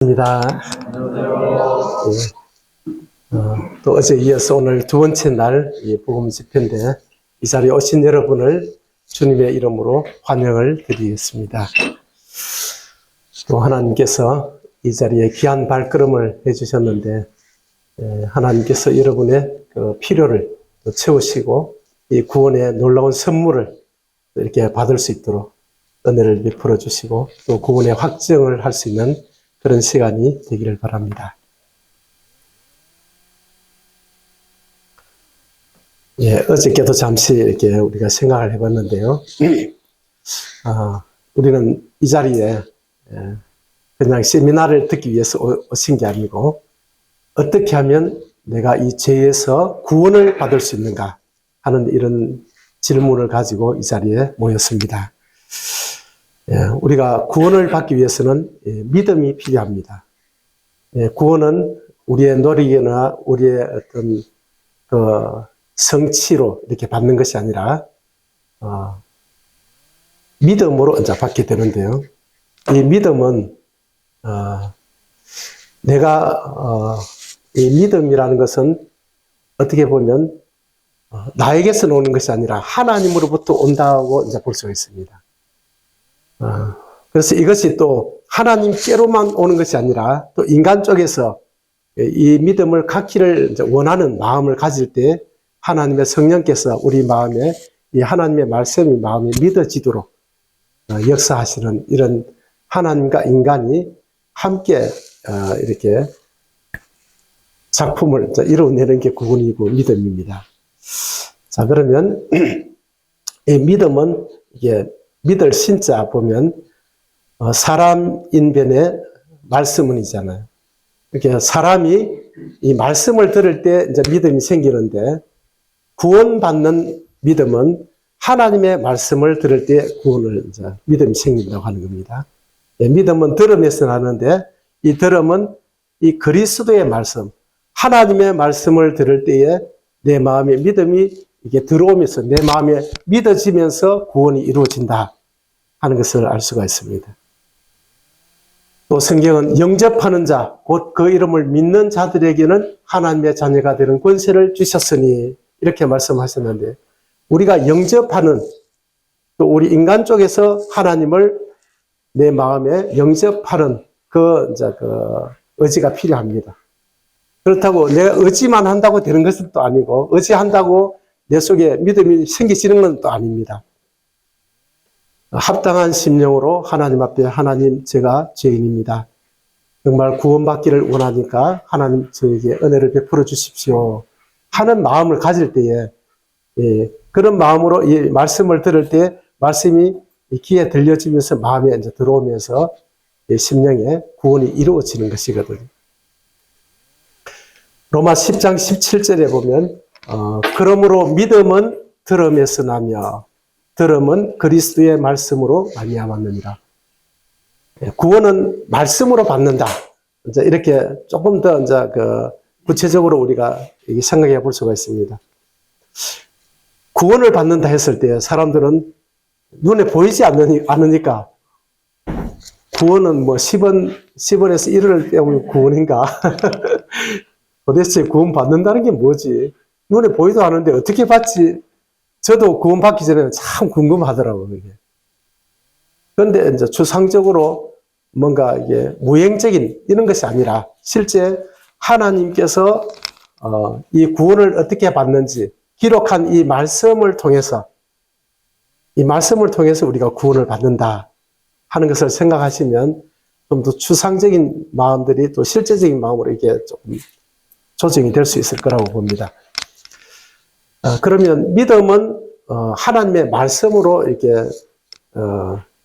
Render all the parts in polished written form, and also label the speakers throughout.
Speaker 1: 입니다. 또 어제 이어서 오늘 두 번째 날 복음 집회인데 이 자리에 오신 여러분을 주님의 이름으로 환영을 드리겠습니다. 또 하나님께서 이 자리에 귀한 발걸음을 해주셨는데 하나님께서 여러분의 그 필요를 또 채우시고 이 구원의 놀라운 선물을 이렇게 받을 수 있도록 은혜를 베풀어 주시고 또 구원의 확증을 할 수 있는 그런 시간이 되기를 바랍니다. 어저께도 잠시 이렇게 우리가 생각을 해봤는데요. 우리는 이 자리에 그냥 세미나를 듣기 위해서 오신 게 아니고 어떻게 하면 내가 이 죄에서 구원을 받을 수 있는가 하는 이런 질문을 가지고 이 자리에 모였습니다. 우리가 구원을 받기 위해서는 믿음이 필요합니다. 구원은 우리의 노력이나 우리의 어떤 그 성취로 이렇게 받는 것이 아니라 믿음으로 이제 받게 되는데요. 이 믿음은 내가 이 믿음이라는 것은 어떻게 보면 나에게서 오는 것이 아니라 하나님으로부터 온다고 이제 볼 수가 있습니다. 그래서 이것이 또 하나님께로만 오는 것이 아니라 또 인간 쪽에서 이 믿음을 갖기를 원하는 마음을 가질 때 하나님의 성령께서 우리 마음에 이 하나님의 말씀이 마음에 믿어지도록 역사하시는 이런 하나님과 인간이 함께 이렇게 작품을 이루어내는 게 구원이고 믿음입니다. 자, 그러면 이 믿음은 이게 믿을 신자 보면 사람 인변의 말씀은이잖아요. 이렇게 사람이 이 말씀을 들을 때 이제 믿음이 생기는데 구원받는 믿음은 하나님의 말씀을 들을 때 구원을 이제 믿음이 생긴다고 하는 겁니다. 믿음은 들음에서 나는데 이 들음은 이 그리스도의 말씀, 하나님의 말씀을 들을 때에 내 마음에 믿음이 이게 들어오면서 내 마음에 믿어지면서 구원이 이루어진다 하는 것을 알 수가 있습니다. 또 성경은 영접하는 자, 곧 그 이름을 믿는 자들에게는 하나님의 자녀가 되는 권세를 주셨으니 이렇게 말씀하셨는데 우리가 영접하는 또 우리 인간 쪽에서 하나님을 내 마음에 영접하는 그 의지가 필요합니다. 그렇다고 내가 의지만 한다고 되는 것은 또 아니고 의지한다고 내 속에 믿음이 생기시는 건 또 아닙니다. 합당한 심령으로 하나님 앞에 하나님 제가 죄인입니다. 정말 구원받기를 원하니까 하나님 저에게 은혜를 베풀어 주십시오 하는 마음을 가질 때에 그런 마음으로 이 말씀을 들을 때 말씀이 귀에 들려지면서 마음에 이제 들어오면서 심령에 구원이 이루어지는 것이거든요. 로마 10장 17절에 보면 그러므로 믿음은 들음에서 나며 들음은 그리스도의 말씀으로 말미암았느니라. 구원은 말씀으로 받는다. 이제 이렇게 조금 더 이제 구체적으로 우리가 생각해 볼 수가 있습니다. 구원을 받는다 했을 때 사람들은 눈에 보이지 않으니까 구원은 뭐 10원에서 1원을 떼면 구원인가? 도대체 구원 받는다는 게 뭐지? 눈에 보이도 않는데 어떻게 받지? 저도 구원 받기 전에는 참 궁금하더라고요, 이게. 그런데 이제 추상적으로 뭔가 이게 무행적인 이런 것이 아니라 실제 하나님께서 이 구원을 어떻게 받는지 기록한 이 말씀을 통해서 우리가 구원을 받는다 하는 것을 생각하시면 좀 더 추상적인 마음들이 또 실제적인 마음으로 이게 조금 조정이 될 수 있을 거라고 봅니다. 그러면 믿음은 하나님의 말씀으로 이렇게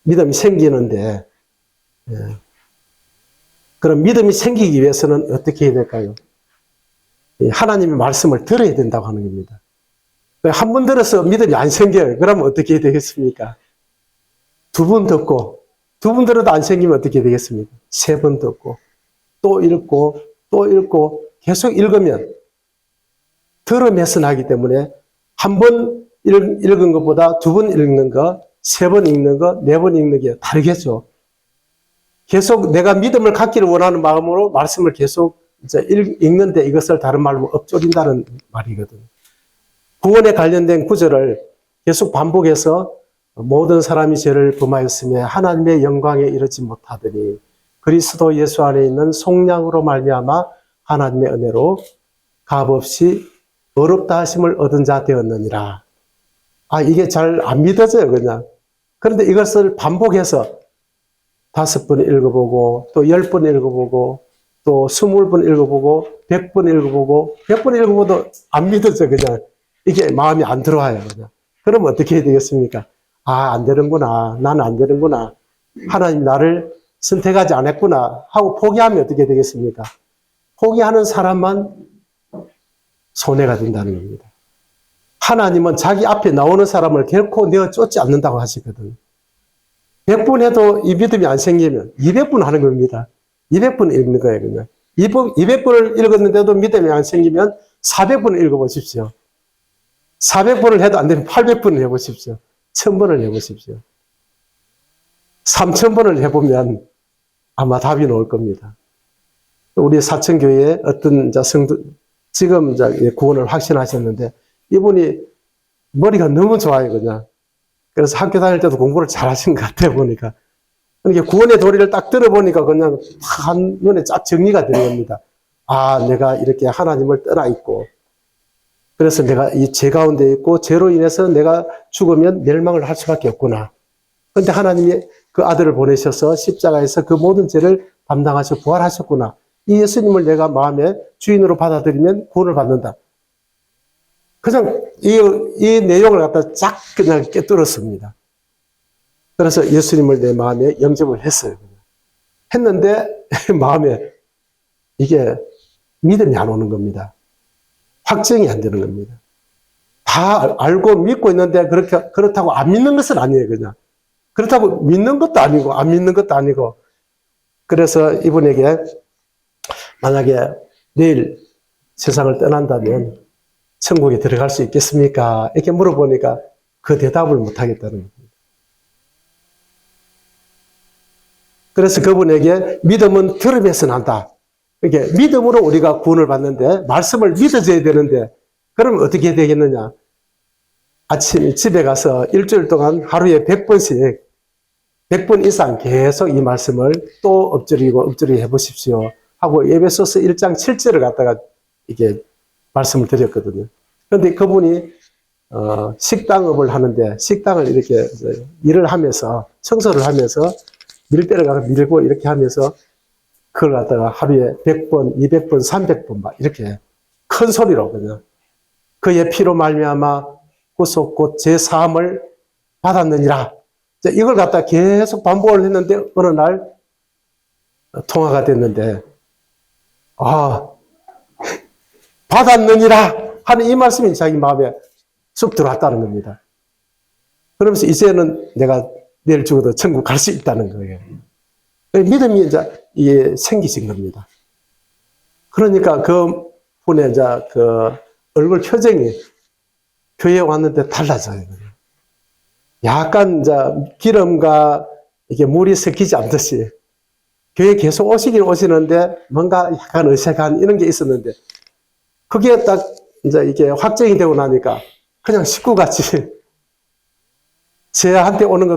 Speaker 1: 믿음이 생기는데 그럼 믿음이 생기기 위해서는 어떻게 해야 될까요? 하나님의 말씀을 들어야 된다고 하는 겁니다. 한 번 들어서 믿음이 안 생겨요. 그러면 어떻게 해야 되겠습니까? 두 번 듣고 두 번 들어도 안 생기면 어떻게 되겠습니까? 세 번 듣고 또 읽고 또 읽고 계속 읽으면 들음에서 나기 때문에 한 번 읽은 것보다 두 번 읽는 거, 세 번 읽는 거, 네 번 읽는 게 다르겠죠. 계속 내가 믿음을 갖기를 원하는 마음으로 말씀을 계속 이제 읽는데 이것을 다른 말로 엎조린다는 말이거든요. 구원에 관련된 구절을 계속 반복해서 모든 사람이 죄를 범하였으며 하나님의 영광에 이르지 못하더니 그리스도 예수 안에 있는 속량으로 말미암아 하나님의 은혜로 값없이 어렵다 하심을 얻은 자 되었느니라. 이게 잘 안 믿어져요, 그냥. 그런데 이것을 반복해서 5번 읽어보고, 또 10번 읽어보고, 또 20번 읽어보고, 100번 읽어보고, 100번 읽어보도 안 믿어져, 그냥. 이게 마음이 안 들어와요, 그냥. 그럼 어떻게 해야 되겠습니까? 안 되는구나. 나는 안 되는구나. 하나님 나를 선택하지 않았구나. 하고 포기하면 어떻게 되겠습니까? 포기하는 사람만 손해가 된다는 겁니다. 하나님은 자기 앞에 나오는 사람을 결코 내어 쫓지 않는다고 하시거든요. 100번 해도 이 믿음이 안 생기면 200번 하는 겁니다. 200번 읽는 거예요, 그냥. 200번을 읽었는데도 믿음이 안 생기면 400번을 읽어보십시오. 400번을 해도 안 되면 800번을 해보십시오. 1000번을 해보십시오. 3000번을 해보면 아마 답이 나올 겁니다. 우리 사천교회에 어떤 성도, 지금 구원을 확신하셨는데, 이분이 머리가 너무 좋아요, 그냥. 그래서 학교 다닐 때도 공부를 잘 하신 것 같아요, 보니까. 이렇게 구원의 도리를 딱 들어보니까 그냥 한눈에 쫙 정리가 되는 겁니다. 내가 이렇게 하나님을 떠나 있고, 그래서 내가 이 죄 가운데 있고, 죄로 인해서 내가 죽으면 멸망을 할 수밖에 없구나. 그런데 하나님이 그 아들을 보내셔서 십자가에서 그 모든 죄를 담당하셔 부활하셨구나. 이 예수님을 내가 마음에 주인으로 받아들이면 구원을 받는다. 그냥 이 내용을 갖다 쫙 그냥 깨뚫었습니다. 그래서 예수님을 내 마음에 영접을 했어요. 했는데 마음에 이게 믿음이 안 오는 겁니다. 확정이 안 되는 겁니다. 다 알고 믿고 있는데 그렇다고 안 믿는 것은 아니에요, 그냥. 그렇다고 믿는 것도 아니고 안 믿는 것도 아니고. 그래서 이분에게 만약에 내일 세상을 떠난다면 천국에 들어갈 수 있겠습니까? 이렇게 물어보니까 그 대답을 못 하겠다는 겁니다. 그래서 그분에게 믿음은 들음에서 난다. 이렇게 믿음으로 우리가 구원을 받는데 말씀을 믿어줘야 되는데 그럼 어떻게 되겠느냐? 아침 집에 가서 일주일 동안 하루에 100번씩 100번 이상 계속 이 말씀을 또 엎드리고 해보십시오. 하고 에베소서 1장 7절을 갖다가 이게 말씀을 드렸거든요. 그런데 그분이 식당업을 하는데 식당을 이렇게 일을 하면서 청소를 하면서 밀대를 가서 밀고 이렇게 하면서 그걸 갖다가 하루에 100번, 200번, 300번 막 이렇게 큰 소리로 그냥 그의 피로 말미암아 구속 곧 제 사함을 받았느니라. 이걸 갖다 계속 반복을 했는데 어느 날 통화가 됐는데 받았느니라 하는 이 말씀이 자기 마음에 쑥 들어왔다는 겁니다. 그러면서 이제는 내가 내일 죽어도 천국 갈 수 있다는 거예요. 믿음이 이제 생기신 겁니다. 그러니까 그 분의 그 얼굴 표정이 교회에 왔는데 달라져요. 약간 기름과 이게 물이 섞이지 않듯이 교회 계속 오시는데 뭔가 약간 어색한 이런 게 있었는데 그게 딱 이게 확정이 되고 나니까 그냥 식구같이 제 옆에 오는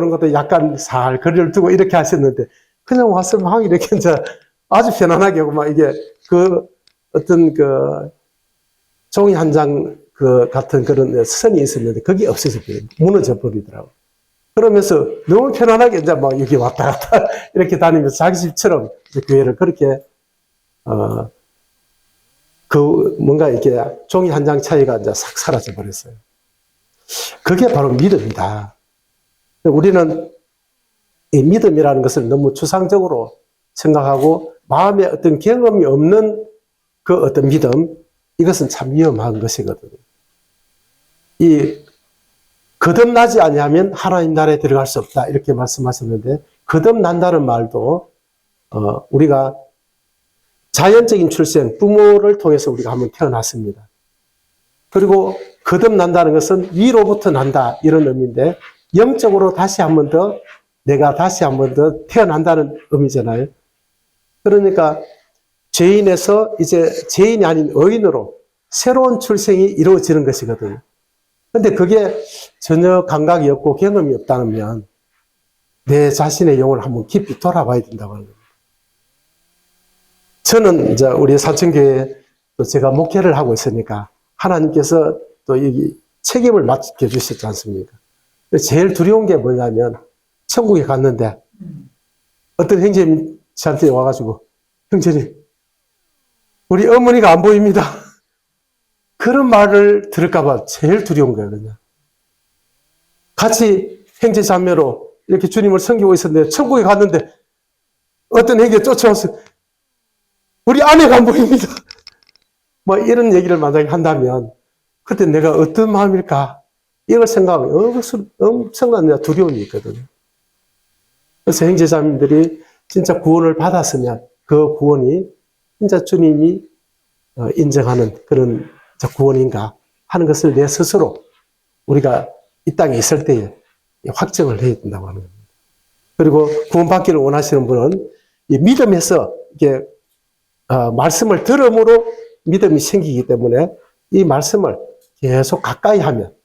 Speaker 1: 것도 약간 살 거리를 두고 이렇게 하셨는데 그냥 와서 막 이렇게 아주 편안하게 하고 막 이게 어떤 종이 한 장 같은 그런 선이 있었는데 그게 없어져 버려요. 무너져 버리더라고요. 그러면서 너무 편안하게 막 여기 왔다 갔다 이렇게 다니면서 자기 집처럼 교회를 그렇게 뭔가 이렇게 종이 한 장 차이가 싹 사라져 버렸어요. 그게 바로 믿음이다. 우리는 이 믿음이라는 것을 너무 추상적으로 생각하고 마음에 어떤 경험이 없는 그 어떤 믿음, 이것은 참 위험한 것이거든요. 거듭나지 아니하면 하나님 나라에 들어갈 수 없다 이렇게 말씀하셨는데 거듭난다는 말도 우리가 자연적인 출생, 부모를 통해서 우리가 한번 태어났습니다. 그리고 거듭난다는 것은 위로부터 난다 이런 의미인데 영적으로 다시 한번 더 내가 다시 한 번 더 태어난다는 의미잖아요. 그러니까 죄인에서 이제 죄인이 아닌 의인으로 새로운 출생이 이루어지는 것이거든요. 근데 그게 전혀 감각이 없고 경험이 없다면 내 자신의 영을 한번 깊이 돌아봐야 된다고 하는 겁니다. 저는 이제 우리 사천교회에 또 제가 목회를 하고 있으니까 하나님께서 또 이 책임을 맡겨주셨지 않습니까? 제일 두려운 게 뭐냐면 천국에 갔는데 어떤 형제님이 저한테 와가지고 형제님 우리 어머니가 안 보입니다. 그런 말을 들을까봐 제일 두려운 거예요. 그냥. 같이 형제 자매로 이렇게 주님을 섬기고 있었는데 천국에 갔는데 어떤 형제가 쫓아와서 우리 아내가 안 보입니다. 뭐 이런 얘기를 만약에 한다면 그때 내가 어떤 마음일까? 이걸 생각하면 엄청난 두려움이 있거든요. 그래서 형제자매들이 진짜 구원을 받았으면 그 구원이 진짜 주님이 인정하는 그런 구원인가 하는 것을 내 스스로 우리가 이 땅에 있을 때에 확정을 해야 된다고 하는 겁니다. 그리고 구원받기를 원하시는 분은 이 믿음에서 이게 말씀을 들음으로 믿음이 생기기 때문에 이 말씀을 계속 가까이 하면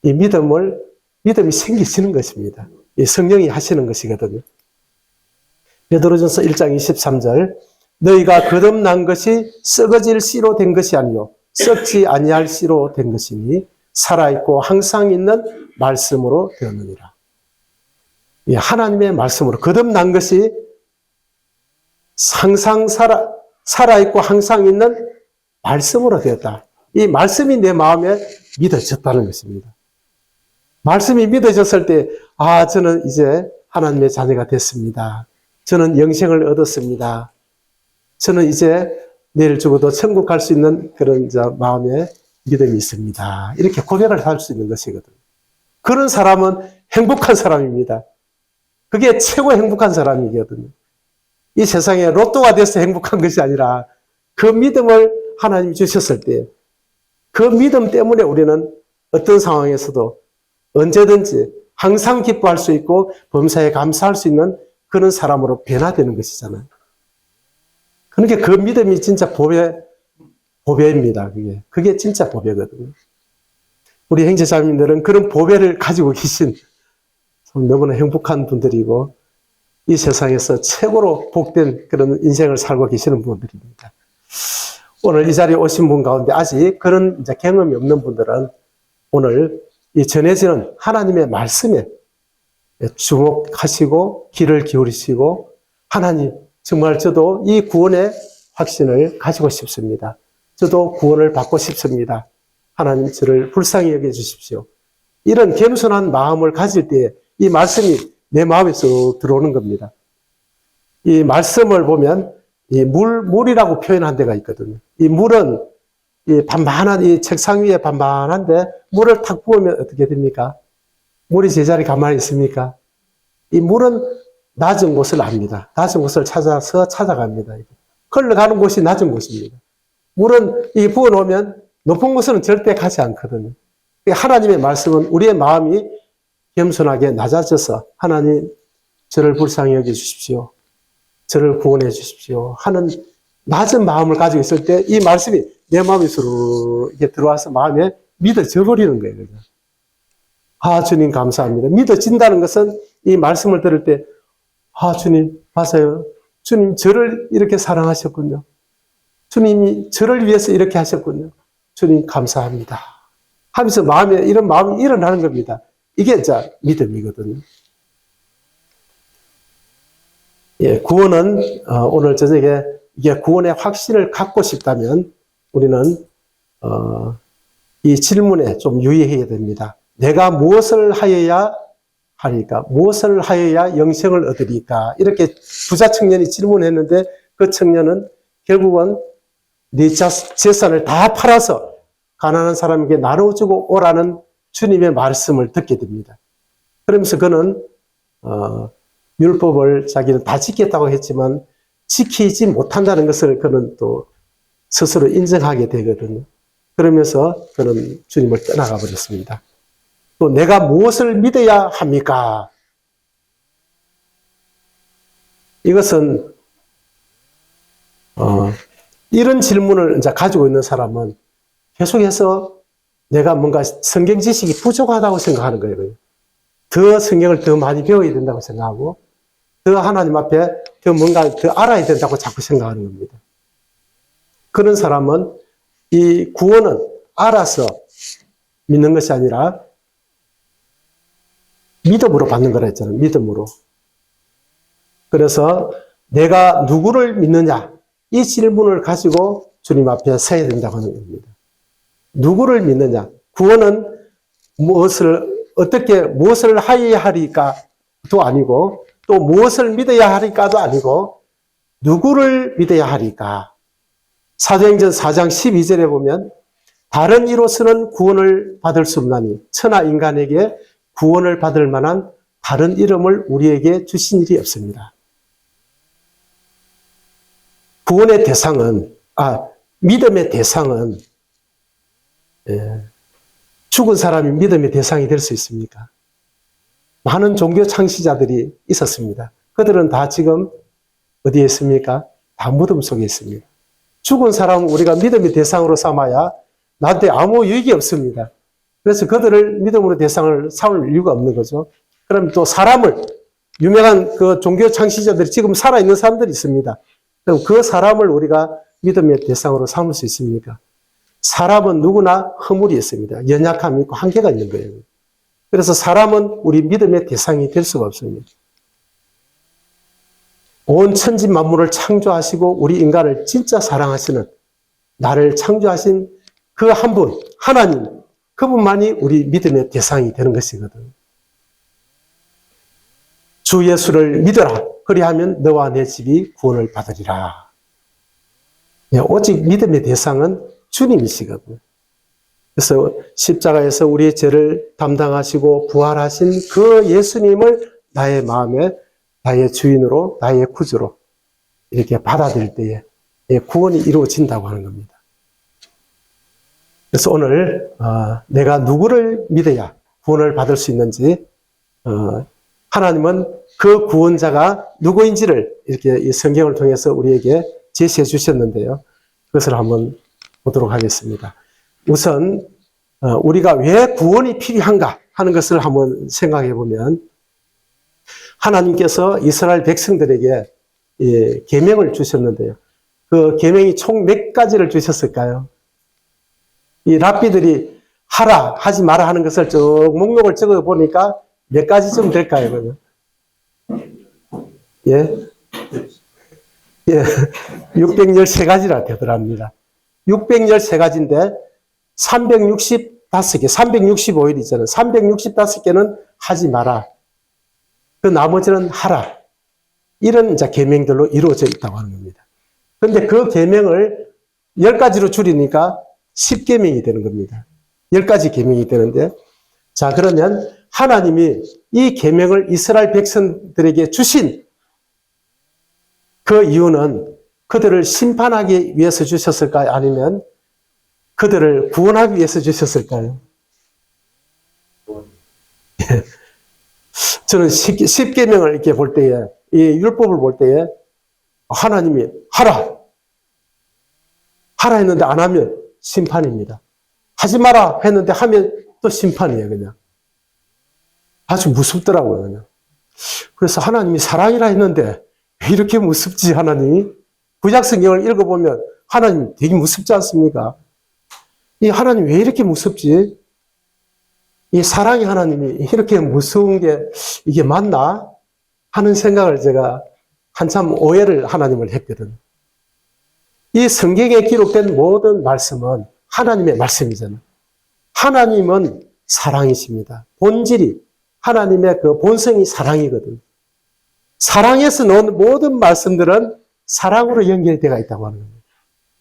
Speaker 1: 이 믿음이 생기시는 것입니다. 이 성령이 하시는 것이거든요. 베드로전서 1장 23절 너희가 거듭난 것이 썩어질 씨로 된 것이 아니요 썩지 아니할 씨로 된 것이니 살아있고 항상 있는 말씀으로 되었느니라. 이 하나님의 말씀으로 거듭난 것이 항상 살아있고 항상 있는 말씀으로 되었다. 이 말씀이 내 마음에 믿어졌다는 것입니다. 말씀이 믿어졌을 때, 저는 이제 하나님의 자녀가 됐습니다. 저는 영생을 얻었습니다. 저는 이제 내일 죽어도 천국 갈 수 있는 그런 마음에 믿음이 있습니다. 이렇게 고백을 할 수 있는 것이거든요. 그런 사람은 행복한 사람입니다. 그게 최고 행복한 사람이거든요. 이 세상에 로또가 돼서 행복한 것이 아니라 그 믿음을 하나님이 주셨을 때 그 믿음 때문에 우리는 어떤 상황에서도 언제든지 항상 기뻐할 수 있고 범사에 감사할 수 있는 그런 사람으로 변화되는 것이잖아요. 그러니까 그 믿음이 진짜 보배입니다. 그게 진짜 보배거든요. 우리 형제자매님들은 그런 보배를 가지고 계신 너무나 행복한 분들이고 이 세상에서 최고로 복된 그런 인생을 살고 계시는 분들입니다. 오늘 이 자리에 오신 분 가운데 아직 그런 이제 경험이 없는 분들은 오늘 이 전해지는 하나님의 말씀에 주목하시고 귀를 기울이시고 하나님 정말 저도 이 구원의 확신을 가지고 싶습니다. 저도 구원을 받고 싶습니다. 하나님 저를 불쌍히 여겨 주십시오. 이런 겸손한 마음을 가질 때 이 말씀이 내 마음에 쏙 들어오는 겁니다. 이 말씀을 보면 이 물이라고 표현한 데가 있거든요. 이 물은 이 반반한 이 책상 위에 반반한데 물을 탁 부으면 어떻게 됩니까? 물이 제자리 가만히 있습니까? 이 물은 낮은 곳을 압니다. 낮은 곳을 찾아갑니다. 흘러가는 곳이 낮은 곳입니다. 물은 이 부어놓으면 높은 곳은 절대 가지 않거든요. 하나님의 말씀은 우리의 마음이 겸손하게 낮아져서 하나님 저를 불쌍히 여겨 주십시오. 저를 구원해 주십시오. 하는 낮은 마음을 가지고 있을 때 이 말씀이 내 마음에 이렇게 들어와서 마음에 믿어져 버리는 거예요. 주님 감사합니다. 믿어진다는 것은 이 말씀을 들을 때 주님 맞아요. 주님 저를 이렇게 사랑하셨군요. 주님이 저를 위해서 이렇게 하셨군요. 주님 감사합니다. 하면서 마음에 이런 마음이 일어나는 겁니다. 이게 믿음이거든요. 구원은 오늘 저녁에 이게 구원의 확신을 갖고 싶다면 우리는 이 질문에 좀 유의해야 됩니다. 내가 무엇을 하여야 하리까? 무엇을 하여야 영생을 얻으리까? 이렇게 부자 청년이 질문했는데 그 청년은 결국은 네 재산을 다 팔아서 가난한 사람에게 나눠주고 오라는 주님의 말씀을 듣게 됩니다. 그러면서 그는 율법을 자기는 다 지켰다고 했지만 지키지 못한다는 것을 그는 또 스스로 인정하게 되거든요. 그러면서 그는 주님을 떠나가 버렸습니다. 또 내가 무엇을 믿어야 합니까? 이것은 이런 질문을 이제 가지고 있는 사람은 계속해서 내가 뭔가 성경 지식이 부족하다고 생각하는 거예요. 더 성경을 더 많이 배워야 된다고 생각하고 더 하나님 앞에 더 뭔가 더 알아야 된다고 자꾸 생각하는 겁니다. 그런 사람은 이 구원은 알아서 믿는 것이 아니라 믿음으로 받는 거라 했잖아요. 믿음으로. 그래서 내가 누구를 믿느냐 이 질문을 가지고 주님 앞에 서야 된다고 하는 겁니다. 누구를 믿느냐? 구원은 무엇을 하여야 하리까도 아니고 또 무엇을 믿어야 하리까도 아니고 누구를 믿어야 하리까? 사도행전 4장 12절에 보면 다른 이로서는 구원을 받을 수 없나니 천하 인간에게 구원을 받을 만한 다른 이름을 우리에게 주신 일이 없습니다. 구원의 대상은 믿음의 대상은 죽은 사람이 믿음의 대상이 될 수 있습니까? 많은 종교 창시자들이 있었습니다. 그들은 다 지금 어디에 있습니까? 다 무덤 속에 있습니다. 죽은 사람은 우리가 믿음의 대상으로 삼아야 나한테 아무 유익이 없습니다. 그래서 그들을 믿음으로 대상을 삼을 이유가 없는 거죠. 그럼 또 사람을, 유명한 그 종교 창시자들이 지금 살아있는 사람들이 있습니다. 그럼 그 사람을 우리가 믿음의 대상으로 삼을 수 있습니까? 사람은 누구나 허물이 있습니다. 연약함이 있고 한계가 있는 거예요. 그래서 사람은 우리 믿음의 대상이 될 수가 없습니다. 온 천지 만물을 창조하시고 우리 인간을 진짜 사랑하시는 나를 창조하신 그 한 분, 하나님, 그분만이 우리 믿음의 대상이 되는 것이거든. 주 예수를 믿어라. 그리하면 너와 내 집이 구원을 받으리라. 오직 믿음의 대상은 주님이시거든요. 그래서 십자가에서 우리의 죄를 담당하시고 부활하신 그 예수님을 나의 마음에 나의 주인으로 나의 구주로 이렇게 받아들일 때에 구원이 이루어진다고 하는 겁니다. 그래서 오늘 내가 누구를 믿어야 구원을 받을 수 있는지 하나님은 그 구원자가 누구인지를 이렇게 이 성경을 통해서 우리에게 제시해 주셨는데요. 그것을 한번 보도록 하겠습니다. 우선 우리가 왜 구원이 필요한가 하는 것을 한번 생각해 보면 하나님께서 이스라엘 백성들에게 계명을 주셨는데요. 그 계명이 총 몇 가지를 주셨을까요? 이 랍비들이 하라, 하지 마라 하는 것을 쭉 목록을 적어 보니까 몇 가지쯤 될까요? 그러면? 예? 613가지나 되더랍니다. 613가지인데 365개, 365일 있잖아요. 365개는 하지 마라. 그 나머지는 하라. 이런 이제 계명들로 이루어져 있다고 하는 겁니다. 그런데 그 계명을 10가지로 줄이니까 10계명이 되는 겁니다. 10가지 계명이 되는데, 자, 그러면 하나님이 이 계명을 이스라엘 백성들에게 주신 그 이유는 그들을 심판하기 위해서 주셨을까요? 아니면 그들을 구원하기 위해서 주셨을까요? 저는 10계명을 이렇게 볼 때에, 이 율법을 볼 때에 하나님이 하라! 하라 했는데 안 하면 심판입니다. 하지 마라 했는데 하면 또 심판이에요, 그냥. 아주 무섭더라고요, 그냥. 그래서 하나님이 사랑이라 했는데 왜 이렇게 무섭지, 하나님이? 구약성경을 읽어보면 하나님 되게 무섭지 않습니까? 이 하나님 왜 이렇게 무섭지? 이 사랑의 하나님이 이렇게 무서운 게 이게 맞나? 하는 생각을 제가 한참 오해를 하나님을 했거든. 이 성경에 기록된 모든 말씀은 하나님의 말씀이잖아요. 하나님은 사랑이십니다. 본질이, 하나님의 그 본성이 사랑이거든. 사랑에서 나온 모든 말씀들은 사랑으로 연결되어 있다고 하는 겁니다.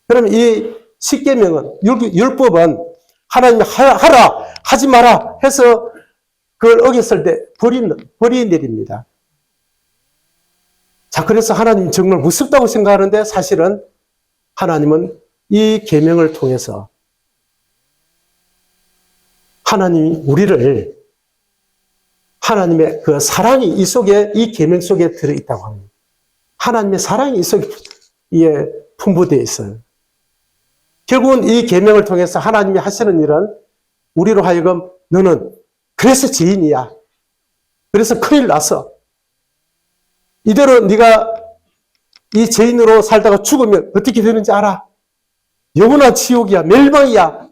Speaker 1: 그러면 이 십계명은, 율법은 하나님이 하라, 하지 마라 해서 그걸 어겼을 때 벌이 내립니다. 자, 그래서 하나님 정말 무섭다고 생각하는데 사실은 하나님은 이 계명을 통해서 하나님이 우리를 하나님의 그 사랑이 이 속에, 이 계명 속에 들어있다고 합니다. 하나님의 사랑이 이게 풍부되어 있어요. 결국은 이 계명을 통해서 하나님이 하시는 일은 우리로 하여금 너는 그래서 죄인이야. 그래서 큰일 났어. 이대로 네가 이 죄인으로 살다가 죽으면 어떻게 되는지 알아? 영원한 지옥이야. 멸망이야.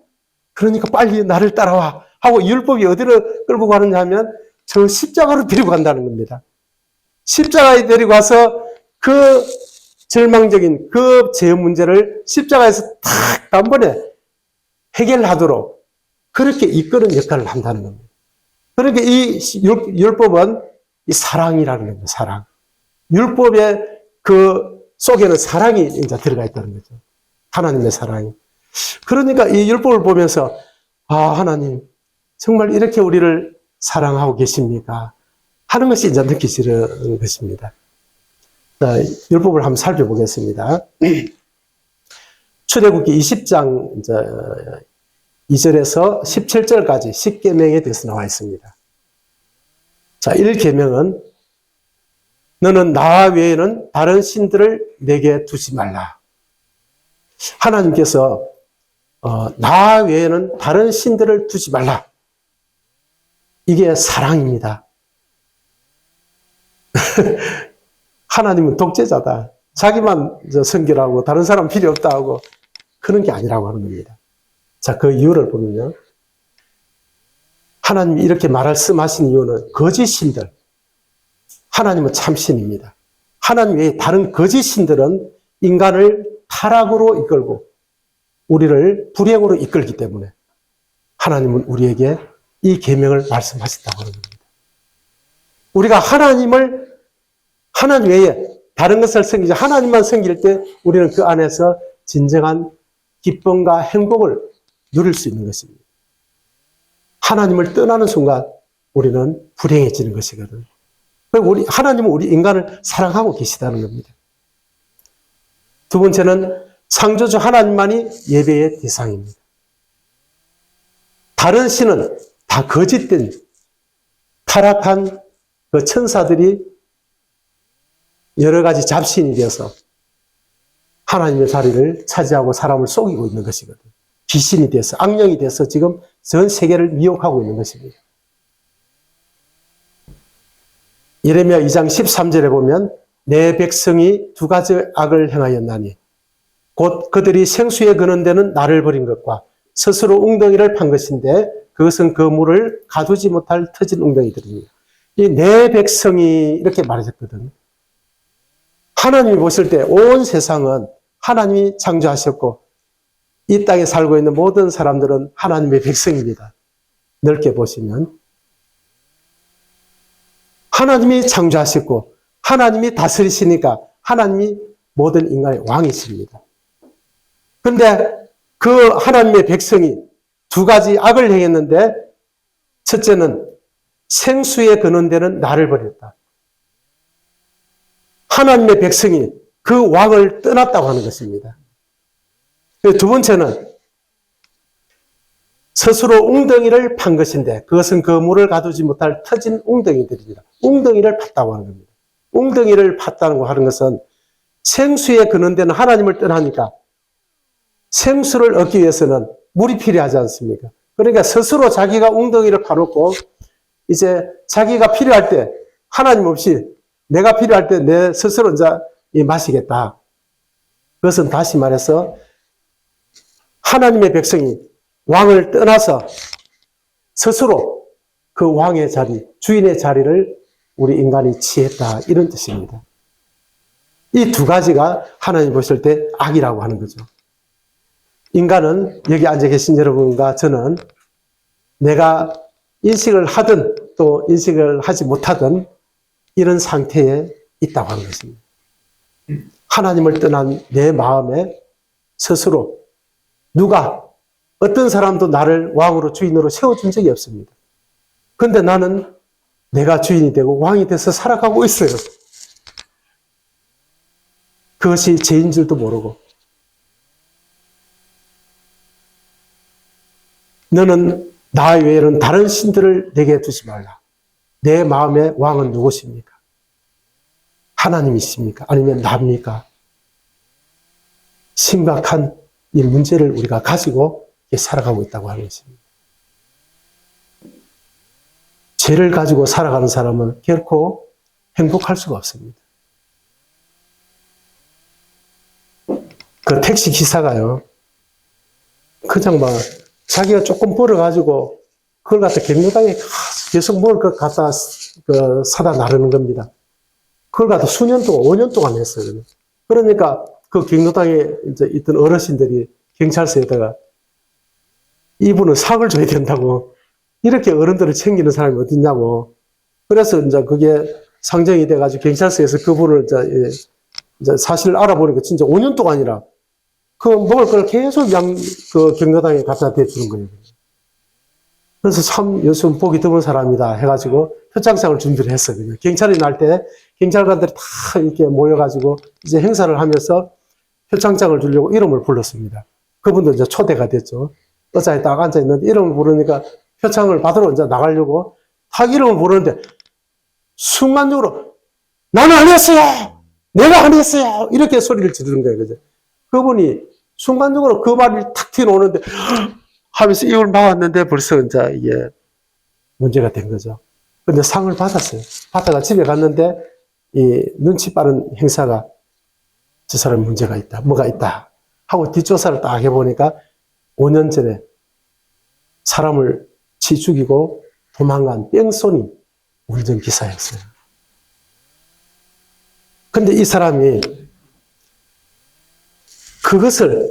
Speaker 1: 그러니까 빨리 나를 따라와. 하고 율법이 어디로 끌고 가느냐 하면 저 십자가로 데리고 간다는 겁니다. 십자가에 데리고 가서 그 절망적인 그 죄 문제를 십자가에서 탁 단번에 해결하도록 그렇게 이끄는 역할을 한다는 겁니다. 그러니까 이 율법은 이 사랑이라는 겁니다. 사랑. 율법의 그 속에는 사랑이 이제 들어가 있다는 거죠. 하나님의 사랑이. 그러니까 이 율법을 보면서 하나님 정말 이렇게 우리를 사랑하고 계십니까? 하는 것이 이제 느끼시는 것입니다. 자, 율법을 한번 살펴보겠습니다. 출애굽기 20장 이제 2절에서 17절까지 10계명에 대해서 나와 있습니다. 자, 1계명은 너는 나 외에는 다른 신들을 내게 두지 말라. 하나님께서 나 외에는 다른 신들을 두지 말라. 이게 사랑입니다. 하나님은 독재자다. 자기만 섬기라고 다른 사람 필요 없다 하고 그런 게 아니라고 하는 겁니다. 자, 그 이유를 보면요. 하나님이 이렇게 말씀하신 이유는 거짓 신들. 하나님은 참신입니다. 하나님 외에 다른 거짓 신들은 인간을 타락으로 이끌고 우리를 불행으로 이끌기 때문에 하나님은 우리에게 이 계명을 말씀하셨다고 하는 겁니다. 우리가 하나님 외에 다른 것을 섬기지 하나님만 섬길 때 우리는 그 안에서 진정한 기쁨과 행복을 누릴 수 있는 것입니다. 하나님을 떠나는 순간 우리는 불행해지는 것이거든요. 하나님은 우리 인간을 사랑하고 계시다는 겁니다. 두 번째는 창조주 하나님만이 예배의 대상입니다. 다른 신은 다 거짓된 타락한 그 천사들이 여러 가지 잡신이 되어서 하나님의 자리를 차지하고 사람을 속이고 있는 것이거든요. 귀신이 돼서 악령이 돼서 지금 전 세계를 미혹하고 있는 것입니다. 예레미야 2장 13절에 보면 내 백성이 두 가지 악을 행하였나니 곧 그들이 생수에 거는 데는 나를 버린 것과 스스로 웅덩이를 판 것인데 그것은 그 물을 가두지 못할 터진 웅덩이들입니다. 이 내 백성이 이렇게 말하셨거든요. 하나님이 보실 때 온 세상은 하나님이 창조하셨고 이 땅에 살고 있는 모든 사람들은 하나님의 백성입니다. 넓게 보시면 하나님이 창조하셨고 하나님이 다스리시니까 하나님이 모든 인간의 왕이십니다. 그런데 그 하나님의 백성이 두 가지 악을 행했는데 첫째는 생수에 거는 데는 나를 버렸다. 하나님의 백성이 그 왕을 떠났다고 하는 것입니다. 두 번째는 스스로 웅덩이를 판 것인데 그것은 그 물을 가두지 못할 터진 웅덩이들입니다. 웅덩이를 팠다고 하는 겁니다. 웅덩이를 팠다고 하는 것은 생수에 거는 데는 하나님을 떠나니까 생수를 얻기 위해서는 물이 필요하지 않습니까? 그러니까 스스로 자기가 웅덩이를 파놓고 이제 자기가 필요할 때 하나님 없이 내가 필요할 때 내 스스로 이제 마시겠다. 그것은 다시 말해서 하나님의 백성이 왕을 떠나서 스스로 그 왕의 자리, 주인의 자리를 우리 인간이 취했다. 이런 뜻입니다. 이 두 가지가 하나님 보실 때 악이라고 하는 거죠. 인간은 여기 앉아 계신 여러분과 저는 내가 인식을 하든 또 인식을 하지 못하든 이런 상태에 있다고 하는 것입니다. 하나님을 떠난 내 마음에 스스로 누가 어떤 사람도 나를 왕으로 주인으로 세워준 적이 없습니다. 그런데 나는 내가 주인이 되고 왕이 돼서 살아가고 있어요. 그것이 죄인 줄도 모르고 너는 나 외에는 다른 신들을 내게 두지 말라. 내 마음의 왕은 누구십니까? 하나님이십니까? 아니면 나입니까? 심각한 이 문제를 우리가 가지고 살아가고 있다고 하는 것입니다. 죄를 가지고 살아가는 사람은 결코 행복할 수가 없습니다. 그 택시 기사가요, 그냥 막 자기가 조금 벌어가지고 그걸 갖다 경로당에 계속 뭘 갖다 사다 나르는 겁니다. 그걸 갖다 수년 동안, 5년 동안 했어요. 그러니까 그 경로당에 이제 있던 어르신들이 경찰서에다가 이분은 상을 줘야 된다고, 이렇게 어른들을 챙기는 사람이 어딨냐고. 그래서 이제 그게 상정이 돼가지고 경찰서에서 그분을 이제 사실을 알아보니까 진짜 5년 동안이라 그 먹을 걸 계속 그 경로당에 갖다 대주는 거예요. 그래서 참 요즘 보기 드문 사람이다 해가지고 표창장을 준비를 했어요. 경찰이 날 때 경찰관들이 다 이렇게 모여가지고 이제 행사를 하면서 표창장을 주려고 이름을 불렀습니다. 그분도 이제 초대가 됐죠. 의자에 딱 앉아있는데 이름을 부르니까 표창을 받으러 이제 나가려고 딱 이름을 부르는데 순간적으로 나는 안 했어요! 내가 안 했어요! 이렇게 소리를 지르는 거예요. 그죠? 그분이 순간적으로 그 말이 탁 튀어나오는데 하면서 입을 막았는데 벌써 이제 이게 문제가 된 거죠. 근데 상을 받았어요. 받다가 집에 갔는데 이 눈치 빠른 형사가 저 사람 문제가 있다, 뭐가 있다 하고 뒷조사를 딱 해보니까 5년 전에 사람을 치 죽이고 도망간 뺑소니 운전기사였어요. 근데 이 사람이 그것을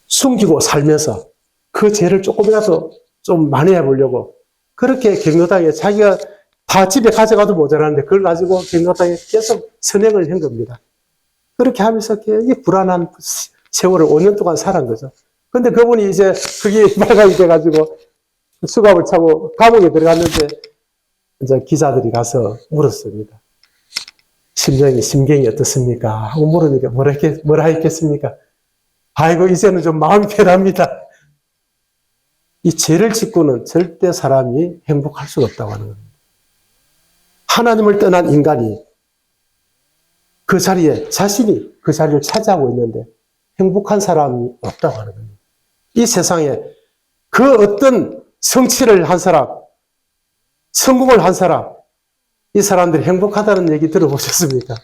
Speaker 1: 숨기고 살면서 그 죄를 조금이라도 좀 만회해 보려고 그렇게 경로당에 자기가 다 집에 가져가도 모자라는데 그걸 가지고 경로당에 계속 선행을 한 겁니다. 그렇게 하면서 굉장히 불안한 세월을 5년 동안 살은 거죠. 근데 그분이 이제 그게 발각이 돼가지고 수갑을 차고 감옥에 들어갔는데 이제 기자들이 가서 물었습니다. 심경이 어떻습니까? 하고 물으니까 뭐라 했겠습니까? 아이고, 이제는 좀 마음이 편합니다. 이 죄를 짓고는 절대 사람이 행복할 수가 없다고 하는 겁니다. 하나님을 떠난 인간이 그 자리에 자신이 그 자리를 차지하고 있는데 행복한 사람이 없다고 하는 겁니다. 이 세상에 그 어떤 성취를 한 사람, 성공을 한 사람, 이 사람들이 행복하다는 얘기 들어보셨습니까?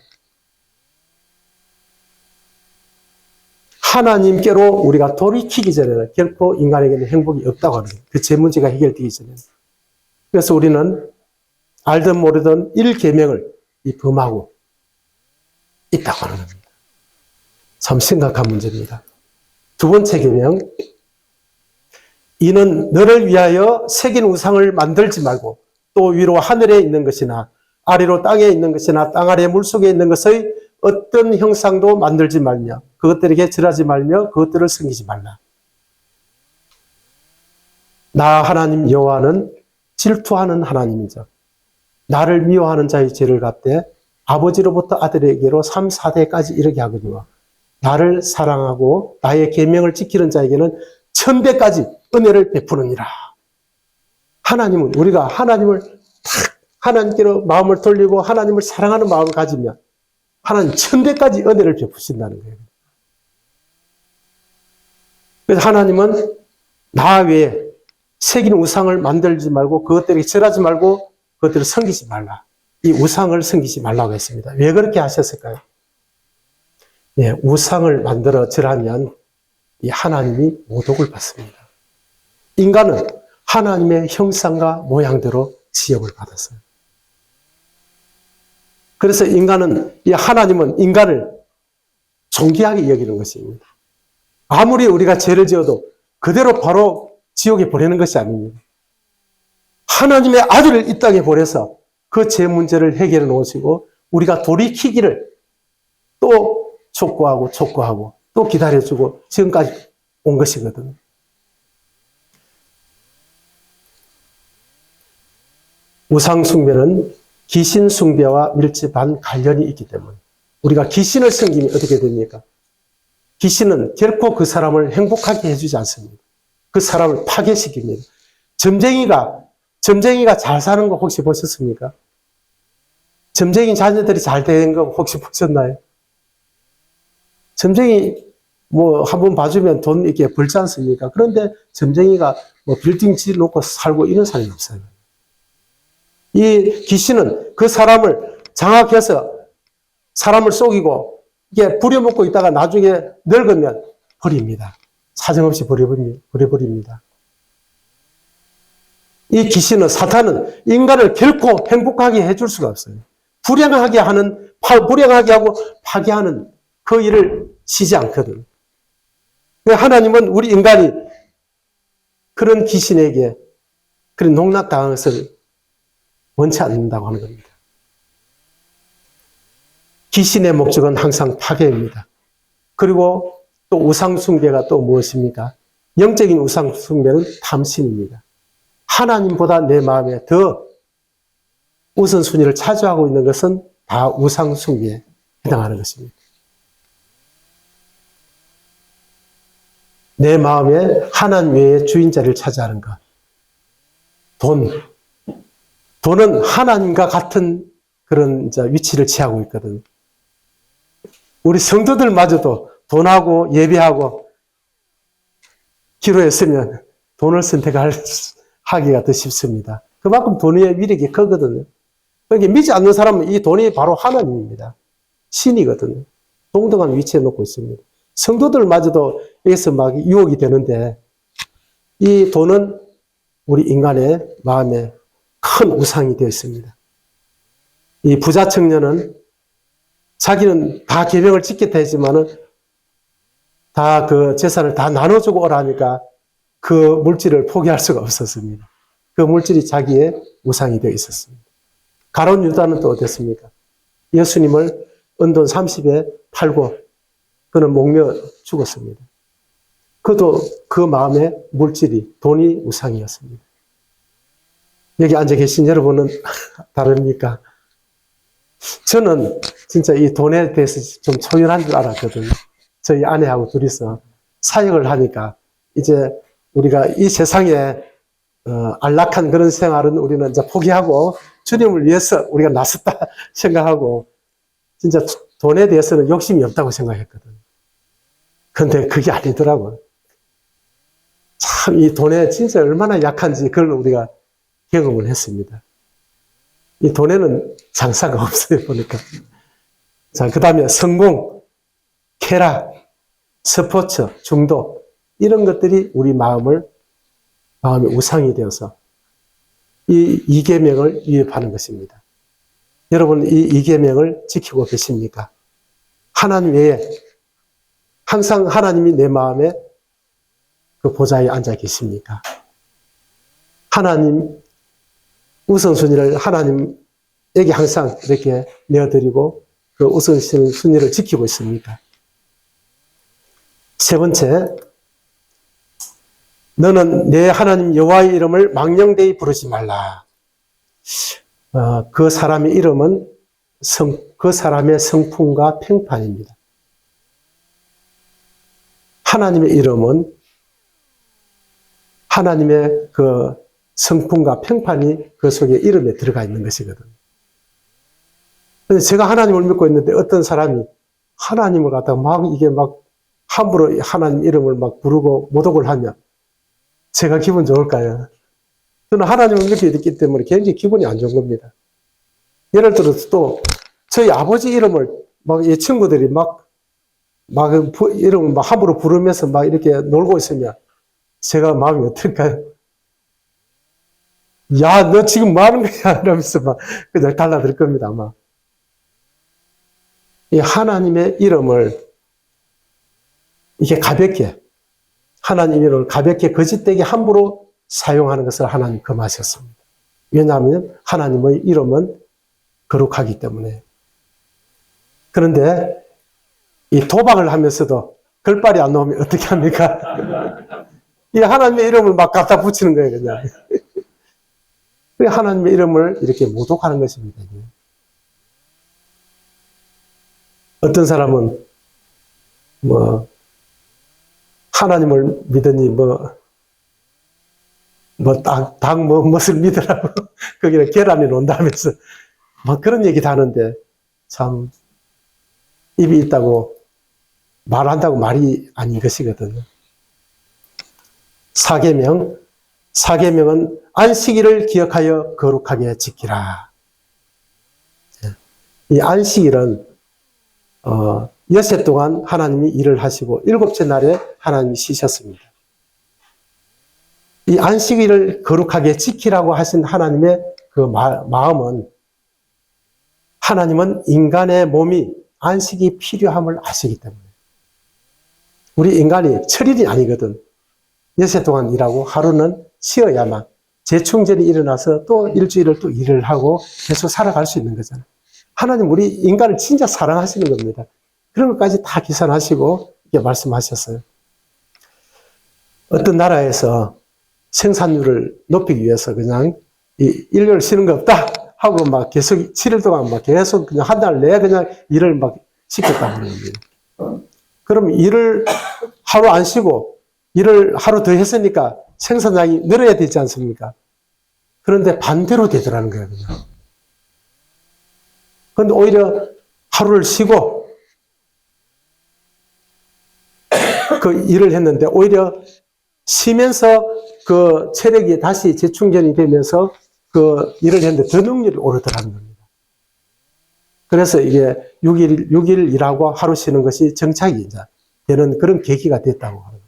Speaker 1: 하나님께로 우리가 돌이키기 전에는 결코 인간에게는 행복이 없다고 하는 거예요. 그 죄 문제가 해결되기 전에는. 그래서 우리는 알든 모르든 1계명을 범하고 있다고 하는 겁니다. 참 심각한 문제입니다. 두 번째 계명, 이는 너를 위하여 새긴 우상을 만들지 말고 또 위로 하늘에 있는 것이나 아래로 땅에 있는 것이나 땅 아래 물속에 있는 것의 어떤 형상도 만들지 말며 그것들에게 절하지 말며 그것들을 섬기지 말라. 나 하나님 여호와는 질투하는 하나님이죠. 나를 미워하는 자의 죄를 갚되 아버지로부터 아들에게로 3, 4대까지 이르게 하거니와 나를 사랑하고 나의 계명을 지키는 자에게는 1000배까지 은혜를 베푸느니라. 하나님은 우리가 하나님을 탁 하나님께로 마음을 돌리고 하나님을 사랑하는 마음을 가지면 하나님 1000배까지 은혜를 베푸신다는 거예요. 그래서 하나님은 나 외에 새긴 우상을 만들지 말고 그것들에게 절하지 말고 그것들을 섬기지 말라. 이 우상을 섬기지 말라고 했습니다. 왜 그렇게 하셨을까요? 예, 우상을 만들어 절하면 이 하나님이 모독을 받습니다. 인간은 하나님의 형상과 모양대로 지음을 받았어요. 그래서 인간은, 이 하나님은 인간을 존귀하게 여기는 것입니다. 아무리 우리가 죄를 지어도 그대로 바로 지옥에 보내는 것이 아닙니다. 하나님의 아들을 이 땅에 보내서 그 죄 문제를 해결해 놓으시고 우리가 돌이키기를 또 촉구하고 또 기다려주고 지금까지 온 것이거든요. 우상 숭배는 귀신 숭배와 밀접한 관련이 있기 때문에 우리가 귀신을 섬기면 어떻게 됩니까? 귀신은 결코 그 사람을 행복하게 해주지 않습니다. 그 사람을 파괴시킵니다. 점쟁이가 잘 사는 거 혹시 보셨습니까? 점쟁이 자녀들이 잘 된 거 혹시 보셨나요? 점쟁이 뭐 한번 봐주면 돈 이렇게 벌지 않습니까? 그런데 점쟁이가 뭐 빌딩 지어놓고 살고 이런 사람이 없어요. 이 귀신은 그 사람을 장악해서 사람을 속이고 이게 부려먹고 있다가 나중에 늙으면 버립니다. 사정없이 버려버립니다. 이 귀신은, 사탄은 인간을 결코 행복하게 해줄 수가 없어요. 불행하게 하고 파괴하는 그 일을 쉬지 않거든. 하나님은 우리 인간이 그런 귀신에게 그런 농락당한 것을 원치 않는다고 하는 겁니다. 귀신의 목적은 항상 파괴입니다. 그리고 또 우상숭배가 또 무엇입니까? 영적인 우상숭배는 탐심입니다. 하나님보다 내 마음에 더 우선순위를 차지하고 있는 것은 다 우상숭배에 해당하는 것입니다. 내 마음에 하나님 외에 주인자를 차지하는 것. 돈은 하나님과 같은 그런 위치를 취하고 있거든요. 우리 성도들마저도 돈하고 예배하고 기도했으면 돈을 선택하기가 더 쉽습니다. 그만큼 돈의 위력이 크거든요. 그러니까 믿지 않는 사람은 이 돈이 바로 하나님입니다. 신이거든요. 동등한 위치에 놓고 있습니다. 성도들마저도 여기서 막 유혹이 되는데 이 돈은 우리 인간의 마음에 큰 우상이 되어 있습니다. 이 부자 청년은 자기는 다 계명을 지켰다 했지만은 다 그 재산을 다 나눠주고 오라니까 그 물질을 포기할 수가 없었습니다. 그 물질이 자기의 우상이 되어 있었습니다. 가룟 유다는 또 어땠습니까? 예수님을 은돈 30에 팔고 그는 목며 죽었습니다. 그도 그 마음의 물질이 돈이 우상이었습니다. 여기 앉아 계신 여러분은 다릅니까? 저는 진짜 이 돈에 대해서 좀 초연한 줄 알았거든요. 저희 아내하고 둘이서 사역을 하니까 이제 우리가 이 세상에 안락한 그런 생활은 우리는 이제 포기하고 주님을 위해서 우리가 나섰다 생각하고 진짜 돈에 대해서는 욕심이 없다고 생각했거든요. 그런데 그게 아니더라고요. 참 이 돈에 진짜 얼마나 약한지 그걸 우리가 경험을 했습니다. 이 돈에는 장사가 없어요, 보니까. 자, 그 다음에 성공, 쾌락, 스포츠, 중독, 이런 것들이 우리 마음의 우상이 되어서 이 이계명을 위협하는 것입니다. 여러분, 이 이계명을 지키고 계십니까? 하나님 외에 항상 하나님이 내 마음에 그 보좌에 앉아 계십니까? 하나님 우선순위를 하나님에게 항상 이렇게 내어드리고 그 우선순위를 지키고 있습니까? 세 번째, 너는 내 하나님 여호와의 이름을 망령되이 부르지 말라. 그 사람의 이름은 그 사람의 성품과 평판입니다. 하나님의 이름은 하나님의 그 성품과 평판이 그 속에 이름에 들어가 있는 것이거든요. 근데 제가 하나님을 믿고 있는데 어떤 사람이 하나님을 갖다가 막 함부로 하나님 이름을 막 부르고 모독을 하면 제가 기분 좋을까요? 저는 하나님을 믿게 됐기 때문에 굉장히 기분이 안 좋은 겁니다. 예를 들어서 또 저희 아버지 이름을 막 이 친구들이 막 이름을 막 함부로 부르면서 막 이렇게 놀고 있으면 제가 마음이 어떨까요? 야, 너 지금 뭐 하는 거야? 이러면서 막 그냥 달라들 겁니다, 아마. 이 하나님의 이름을 이게 가볍게, 하나님 이름을 가볍게 거짓되게 함부로 사용하는 것을 하나님 금하셨습니다. 왜냐하면 하나님의 이름은 거룩하기 때문에. 그런데 이 도박을 하면서도 걸발이 안 나오면 어떻게 합니까? 이 하나님의 이름을 막 갖다 붙이는 거예요, 그냥. 하나님의 이름을 이렇게 모독하는 것입니다. 어떤 사람은 하나님을 믿으니 무엇을 믿으라고 거기에 계란이 논다면서 막 그런 얘기도 하는데, 참, 입이 있다고 말한다고 말이 아닌 것이거든요. 사계명은 안식일을 기억하여 거룩하게 지키라. 이 안식일은, 엿새 동안 하나님이 일을 하시고, 일곱째 날에 하나님이 쉬셨습니다. 이 안식일을 거룩하게 지키라고 하신 하나님의 그 마음은, 하나님은 인간의 몸이 안식이 필요함을 아시기 때문에. 우리 인간이 철일이 아니거든. 엿새 동안 일하고 하루는 쉬어야만 재충전이 일어나서 또 일주일을 또 일을 하고 계속 살아갈 수 있는 거잖아요. 하나님 우리 인간을 진짜 사랑하시는 겁니다. 그런 것까지 다 계산하시고 이렇게 말씀하셨어요. 어떤 나라에서 생산률을 높이기 위해서 그냥 일요일 쉬는 거 없다 하고 막 계속 7일 동안 막 계속 그냥 한 달 내에 그냥 일을 막 시켰다고 그러는 거예요. 그럼 일을 하루 안 쉬고 일을 하루 더 했으니까 생산량이 늘어야 되지 않습니까? 그런데 반대로 되더라는 거예요, 그냥. 그런데 오히려 하루를 쉬고 그 일을 했는데 오히려 쉬면서 그 체력이 다시 재충전이 되면서 그 일을 했는데 더 능률이 오르더라는 겁니다. 그래서 이게 6일 일하고 하루 쉬는 것이 정착이 이제 되는 그런 계기가 됐다고 하는 겁니다.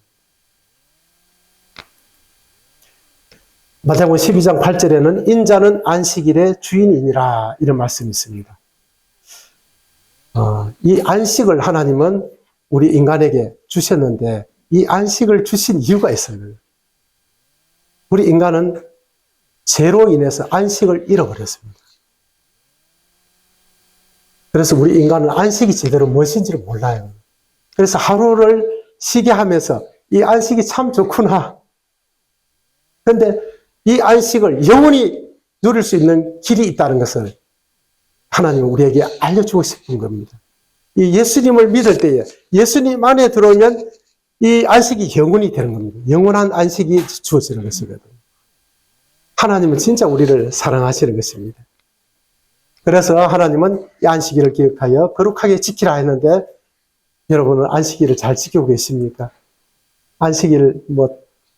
Speaker 1: 마태복음 12장 8절에는 인자는 안식일의 주인이니라 이런 말씀이 있습니다. 이 안식을 하나님은 우리 인간에게 주셨는데 이 안식을 주신 이유가 있어요. 우리 인간은 죄로 인해서 안식을 잃어버렸습니다. 그래서 우리 인간은 안식이 제대로 무엇인지를 몰라요. 그래서 하루를 쉬게 하면서 이 안식이 참 좋구나. 그런데 이 안식을 영원히 누릴 수 있는 길이 있다는 것을 하나님은 우리에게 알려주고 싶은 겁니다. 이 예수님을 믿을 때에 예수님 안에 들어오면 이 안식이 영원히 되는 겁니다. 영원한 안식이 주어지는 것이거든요. 하나님은 진짜 우리를 사랑하시는 것입니다. 그래서 하나님은 이 안식일을 기억하여 거룩하게 지키라 했는데 여러분은 안식일을 잘 지키고 계십니까? 안식일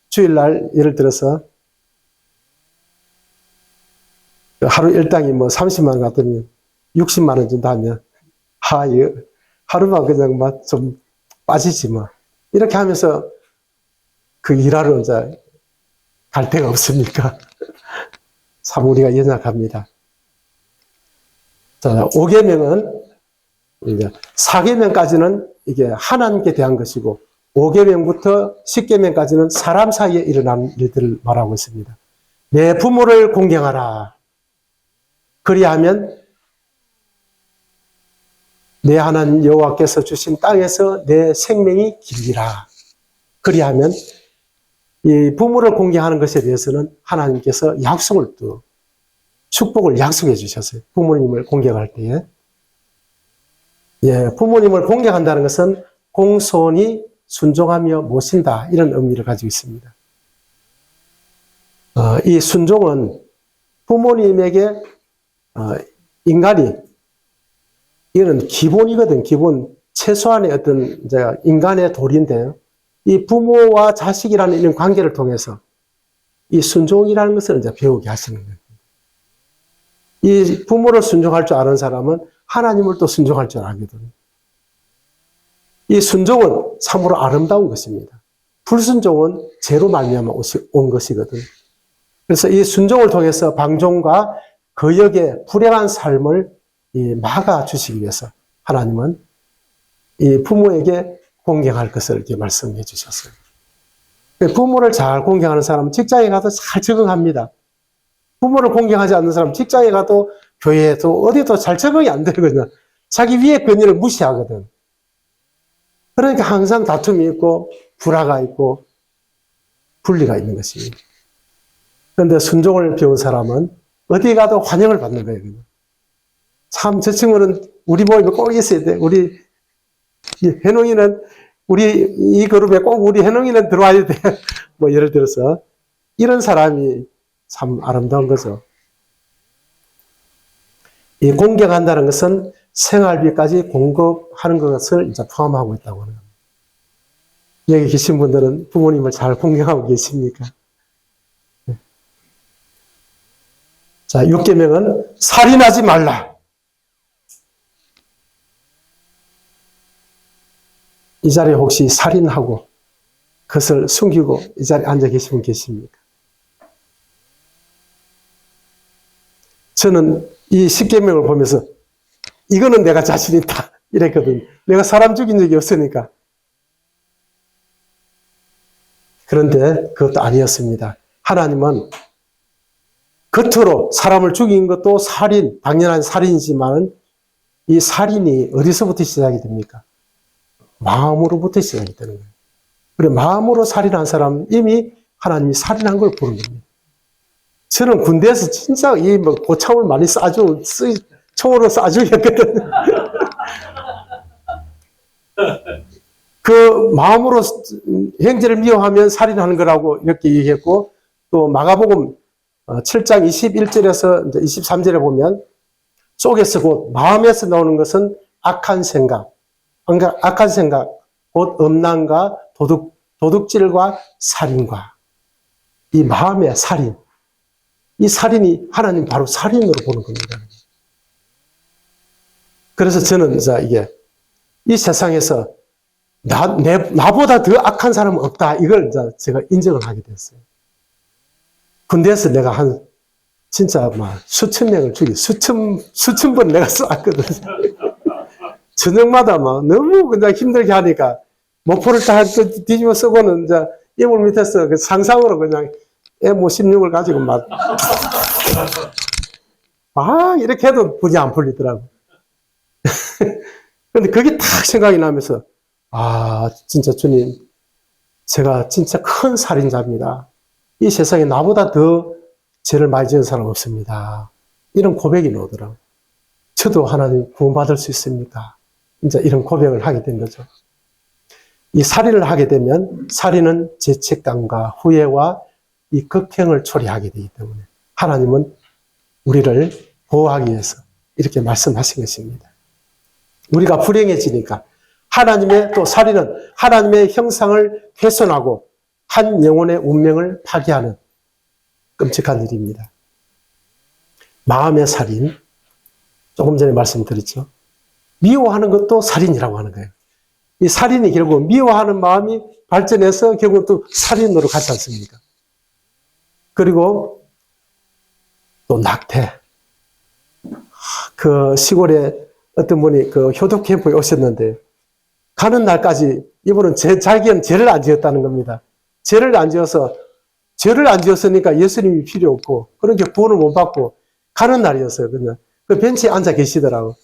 Speaker 1: 주일날 예를 들어서 하루 일당이 30만 원 갔더니 60만 원 정도 하면 하루만 그냥 좀 빠지지 이렇게 하면서 그 일하러 이제 갈 데가 없습니까? 참 우리가 연약합니다. 자, 5계명은 이제 4계명까지는 이게 하나님께 대한 것이고 5계명부터 10계명까지는 사람 사이에 일어나는 일들을 말하고 있습니다. 내 부모를 공경하라. 그리하면 내 하나님 여호와께서 주신 땅에서 내 생명이 길리라. 그리하면 이 부모를 공경하는 것에 대해서는 하나님께서 약속을 또 축복을 약속해 주셨어요. 부모님을 공경할 때에. 부모님을 공경한다는 것은 공손히 순종하며 모신다. 이런 의미를 가지고 있습니다. 이 순종은 부모님에게 인간이 이거는 기본이거든. 기본 최소한의 어떤 인간의 도리인데요. 이 부모와 자식이라는 이런 관계를 통해서 이 순종이라는 것을 이제 배우게 하시는 거예요. 이 부모를 순종할 줄 아는 사람은 하나님을 또 순종할 줄 알거든요. 이 순종은 참으로 아름다운 것입니다. 불순종은 죄로 말미암아 온 것이거든요. 그래서 이 순종을 통해서 방종과 거역의 불행한 삶을 막아주시기 위해서 하나님은 이 부모에게 공경할 것을 이렇게 말씀해 주셨어요. 부모를 잘 공경하는 사람은 직장에 가도 잘 적응합니다. 부모를 공경하지 않는 사람은 직장에 가도 교회에도 어디도 잘 적응이 안 되거든요. 자기 위의 권위를 무시하거든. 그러니까 항상 다툼이 있고 불화가 있고 분리가 있는 것입니다. 그런데 순종을 배운 사람은 어디 가도 환영을 받는 거예요. 참 저 친구는 우리 모임에 꼭 있어야 돼. 우리 해농이는 우리 이 그룹에 꼭 우리 해농이는 들어와야 돼. 예를 들어서 이런 사람이 참 아름다운 거죠. 이 공경한다는 것은 생활비까지 공급하는 것을 이제 포함하고 있다고 하는 겁니다. 여기 계신 분들은 부모님을 잘 공경하고 계십니까? 자, 6계명은 살인하지 말라. 이 자리에 혹시 살인하고 그것을 숨기고 이 자리에 앉아 계신 분 계십니까? 저는 이 10계명을 보면서 이거는 내가 자신 있다 이랬거든요. 내가 사람 죽인 적이 없으니까. 그런데 그것도 아니었습니다. 하나님은 겉으로 사람을 죽인 것도 살인, 당연한 살인이지만 이 살인이 어디서부터 시작이 됩니까? 마음으로부터 시작이 되는 거예요. 그리고 마음으로 살인한 사람은 이미 하나님이 살인한 걸 보는 겁니다. 저는 군대에서 진짜 이 뭐 고참을 많이 총으로 쏴주겠거든요. 그 마음으로 형제를 미워하면 살인하는 거라고 이렇게 얘기했고, 또 마가복음 7장 21절에서 이제 23절에 보면 속에서 곧 마음에서 나오는 것은 악한 생각, 곧 음란과 도둑질과 살인과 이 마음의 살인, 이 살인이 하나님 바로 살인으로 보는 겁니다. 그래서 저는 이게 이 세상에서 나보다 더 악한 사람은 없다. 이걸 제가 인정을 하게 됐어요. 군대에서 내가 진짜 막 수천 명을 수천 번 내가 쐈거든. 저녁마다 막 너무 그냥 힘들게 하니까 목포를 다 뒤집어 쓰고는 이제 이불 밑에서 그 상상으로 그냥 M5 16을 가지고 막 이렇게 해도 분이 안 풀리더라고. 근데 그게 딱 생각이 나면서 진짜 주님, 제가 진짜 큰 살인자입니다. 이 세상에 나보다 더 죄를 많이 지은 사람 없습니다. 이런 고백이 나오더라고요. 저도 하나님 구원받을 수 있습니까? 이제 이런 고백을 하게 된 거죠. 이 살인을 하게 되면 살인은 죄책감과 후회와 이 극형을 초래하게 되기 때문에 하나님은 우리를 보호하기 위해서 이렇게 말씀하신 것입니다. 우리가 불행해지니까 하나님의 또 살인은 하나님의 형상을 훼손하고 한 영혼의 운명을 파괴하는 끔찍한 일입니다. 마음의 살인, 조금 전에 말씀드렸죠. 미워하는 것도 살인이라고 하는 거예요. 이 살인이 결국 미워하는 마음이 발전해서 결국 또 살인으로 가지 않습니까? 그리고 또 낙태. 그 시골에 어떤 분이 그 효독 캠프에 오셨는데 가는 날까지 이분은 자기는 죄를 안 지었다는 겁니다. 죄를 안 지었으니까 예수님이 필요 없고 그렇게 구원을 못 받고 가는 날이었어요. 그냥 그 벤치에 앉아 계시더라고.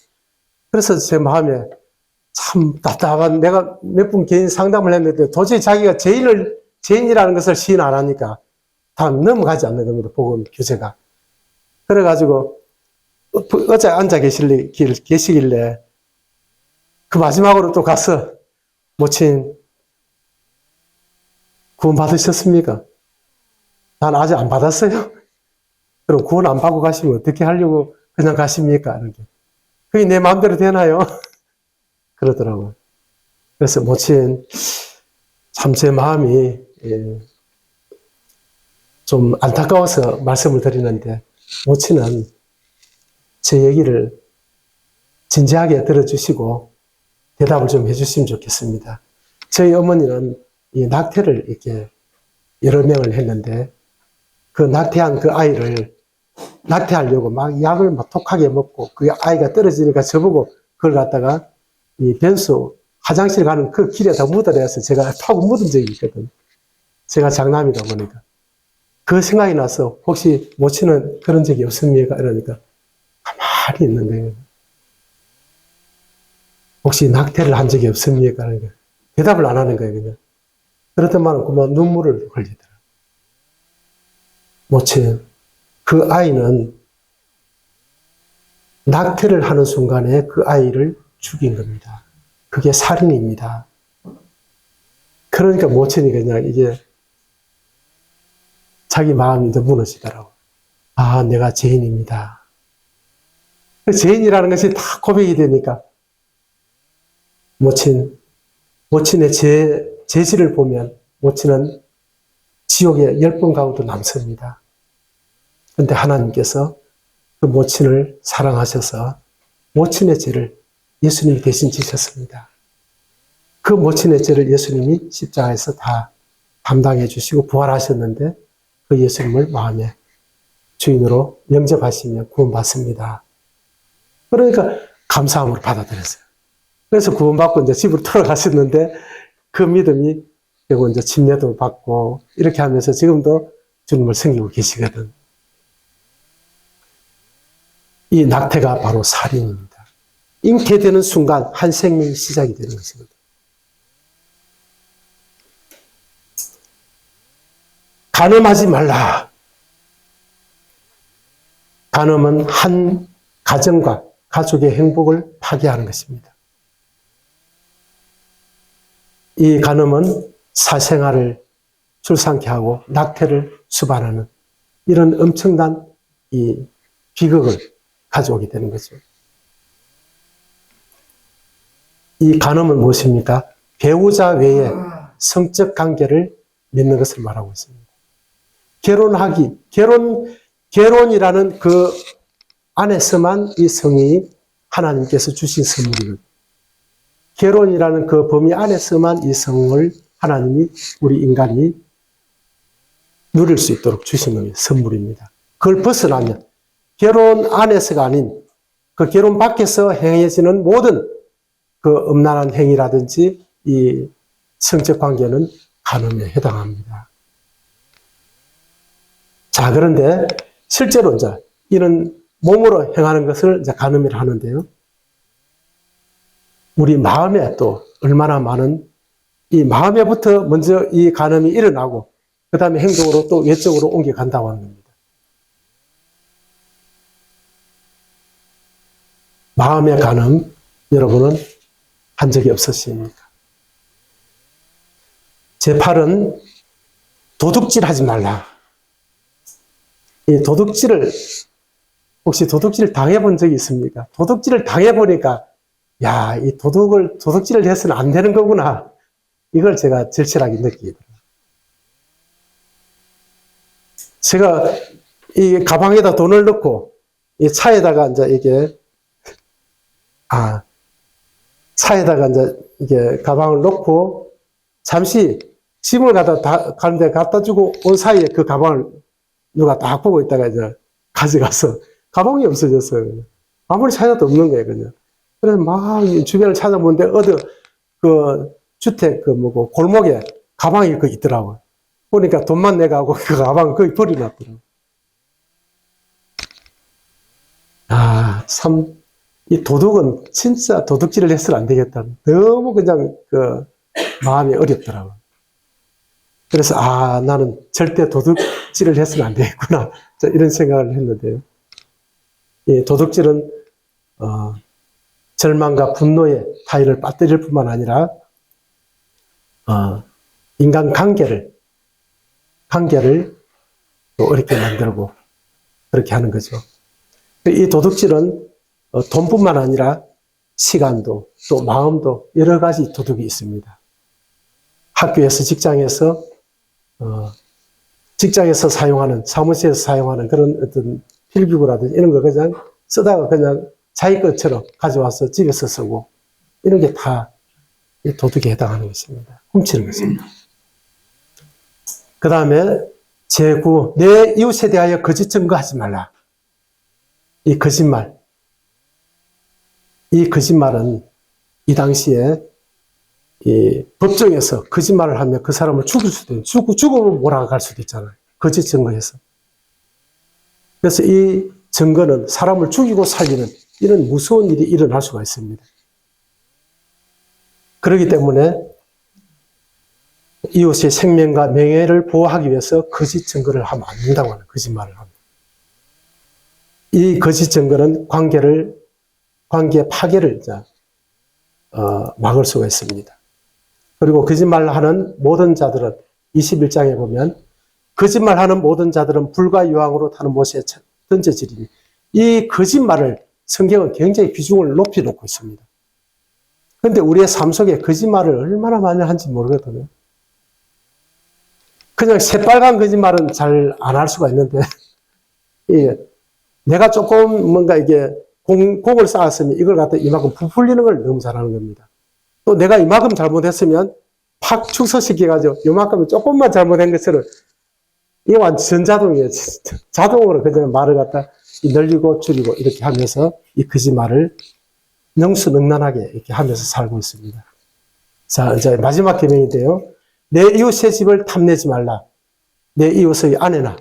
Speaker 1: 그래서 제 마음에 참 답답한, 내가 몇 분 개인 상담을 했는데 도저히 자기가 죄인이라는 것을 시인 안 하니까 다 넘어가지 않는 겁니다. 복음 교재가. 그래가지고 어제 앉아 계시길래 그 마지막으로 또 가서 모친 구원 받으셨습니까? 난 아직 안 받았어요. 그럼 구원 안 받고 가시면 어떻게 하려고 그냥 가십니까? 이렇게. 그게 내 마음대로 되나요? 그러더라고요. 그래서 모친 참 제 마음이 좀 안타까워서 말씀을 드리는데 모친은 제 얘기를 진지하게 들어주시고 대답을 좀 해주시면 좋겠습니다. 저희 어머니는 이 낙태를 이렇게 여러 명을 했는데 그 낙태한 그 아이를 낙태하려고 막 약을 막 독하게 먹고 그 아이가 떨어지니까 저보고 그걸 갖다가 이 변수 화장실 가는 그 길에다 묻어내서 제가 파고 묻은 적이 있거든요. 제가 장남이다 보니까. 그 생각이 나서 혹시 모친은 그런 적이 없습니까? 이러니까 가만히 있는 거예요. 혹시 낙태를 한 적이 없습니까? 그러니까 대답을 안 하는 거예요. 그냥. 그렇더만 그만 눈물을 흘리더라. 모친, 그 아이는 낙태를 하는 순간에 그 아이를 죽인 겁니다. 그게 살인입니다. 그러니까 모친이 그냥 이게 자기 마음이 더 무너지더라고. 내가 죄인입니다. 죄인이라는 것이 다 고백이 되니까 모친의 죄질을 보면 모친은 지옥에 10번 가고도 남습니다. 그런데 하나님께서 그 모친을 사랑하셔서 모친의 죄를 예수님이 대신 지셨습니다. 그 모친의 죄를 예수님이 십자가에서 다 담당해 주시고 부활하셨는데 그 예수님을 마음에 주인으로 영접하시면 구원받습니다. 그러니까 감사함으로 받아들였어요. 그래서 구원받고 이제 집으로 돌아가셨는데 그 믿음이 결국 이제 침례도 받고 이렇게 하면서 지금도 주님을 섬기고 계시거든. 이 낙태가 바로 살인입니다. 잉태되는 순간 한 생명이 시작이 되는 것이거든. 간음하지 말라. 간음은 한 가정과 가족의 행복을 파괴하는 것입니다. 이 간음은 사생아를 출산케 하고 낙태를 수반하는 이런 엄청난 이 비극을 가져오게 되는 거죠. 이 간음은 무엇입니까? 배우자 외에 성적 관계를 맺는 것을 말하고 있습니다. 결혼이라는 그 안에서만 이 성이 하나님께서 주신 선물이거든요. 결혼이라는 그 범위 안에서만 이 성을 하나님이 우리 인간이 누릴 수 있도록 주신 선물입니다. 그걸 벗어나면 결혼 안에서가 아닌 그 결혼 밖에서 행해지는 모든 그 음란한 행위라든지 이 성적 관계는 간음에 해당합니다. 자, 그런데 실제로 이제 이런 몸으로 행하는 것을 이제 간음이라 하는데요. 우리 마음에 또 얼마나 많은 이 마음에부터 먼저 이 간음이 일어나고 그 다음에 행동으로 또 외적으로 옮겨간다고 하는 겁니다. 마음의 간음 여러분은 한 적이 없으십니까? 제8은 도둑질 하지 말라. 이 도둑질을 혹시 도둑질 당해본 적이 있습니까? 도둑질을 당해보니까 야, 이 도둑질을 해서는 안 되는 거구나. 이걸 제가 절실하게 느끼더라고요. 제가 이 가방에다 돈을 넣고 이 차에다가 이제 차에다가 이제 이게 가방을 놓고 잠시 짐을 가는데 갖다 주고 온 사이에 그 가방을 누가 딱 보고 있다가 이제 가져가서 가방이 없어졌어요. 아무리 찾아도 없는 거예요, 그냥. 그래서 막 주변을 찾아보는데 어디 그 주택 골목에 가방이 그 있더라고요. 보니까 돈만 내가고 그 가방 거의 버려놨더라고요. 참, 이 도둑은 진짜 도둑질을 해서는 안 되겠다. 너무 그냥 마음이 어렵더라고요. 그래서 나는 절대 도둑질을 해서는 안 되겠구나. 이런 생각을 했는데요. 이 도둑질은 절망과 분노의 타일을 빠뜨릴 뿐만 아니라 인간 관계를 또 어렵게 만들고 그렇게 하는 거죠. 이 도둑질은 돈뿐만 아니라 시간도 또 마음도 여러 가지 도둑이 있습니다. 학교에서 직장에서 사용하는 사무실에서 사용하는 그런 어떤 필기구라든지 이런 거 그냥 쓰다가 그냥 자기 것처럼 가져와서 집에서 쓰고 이런 게 다 도둑에 해당하는 것입니다. 훔치는 것입니다. 그 다음에 제9, 내 이웃에 대하여 거짓 증거하지 말라. 이 거짓말은 이 당시에 이 법정에서 거짓말을 하면 그 사람을 죽일 수도 있고 죽음으로 몰아갈 수도 있잖아요. 거짓 증거해서. 그래서 이 증거는 사람을 죽이고 살리는 이런 무서운 일이 일어날 수가 있습니다. 그렇기 때문에 이웃의 생명과 명예를 보호하기 위해서 거짓 증거를 하면 안 된다고 하는 거짓말을 합니다. 이 거짓 증거는 관계 파괴를 막을 수가 있습니다. 그리고 거짓말을 하는 모든 자들은 21장에 보면 거짓말하는 모든 자들은 불과 유황으로 타는 못에 던져지리니 이 거짓말을 성경은 굉장히 비중을 높이 놓고 있습니다. 그런데 우리의 삶 속에 거짓말을 얼마나 많이 하는지 모르거든요. 그냥 새빨간 거짓말은 잘 안 할 수가 있는데, 내가 조금 뭔가 이게 공을 쌓았으면 이걸 갖다 이만큼 부풀리는 걸 너무 잘하는 겁니다. 또 내가 이만큼 잘못했으면 팍 축소시켜가지고 이만큼 조금만 잘못한 것처럼 이게 완전 전자동이에요. 자동으로 그냥 말을 갖다 늘리고 줄이고 이렇게 하면서 이 거짓말을 능수능란하게 이렇게 하면서 살고 있습니다. 자, 이제 마지막 계명인데요. 내 이웃의 집을 탐내지 말라. 내 이웃의 아내나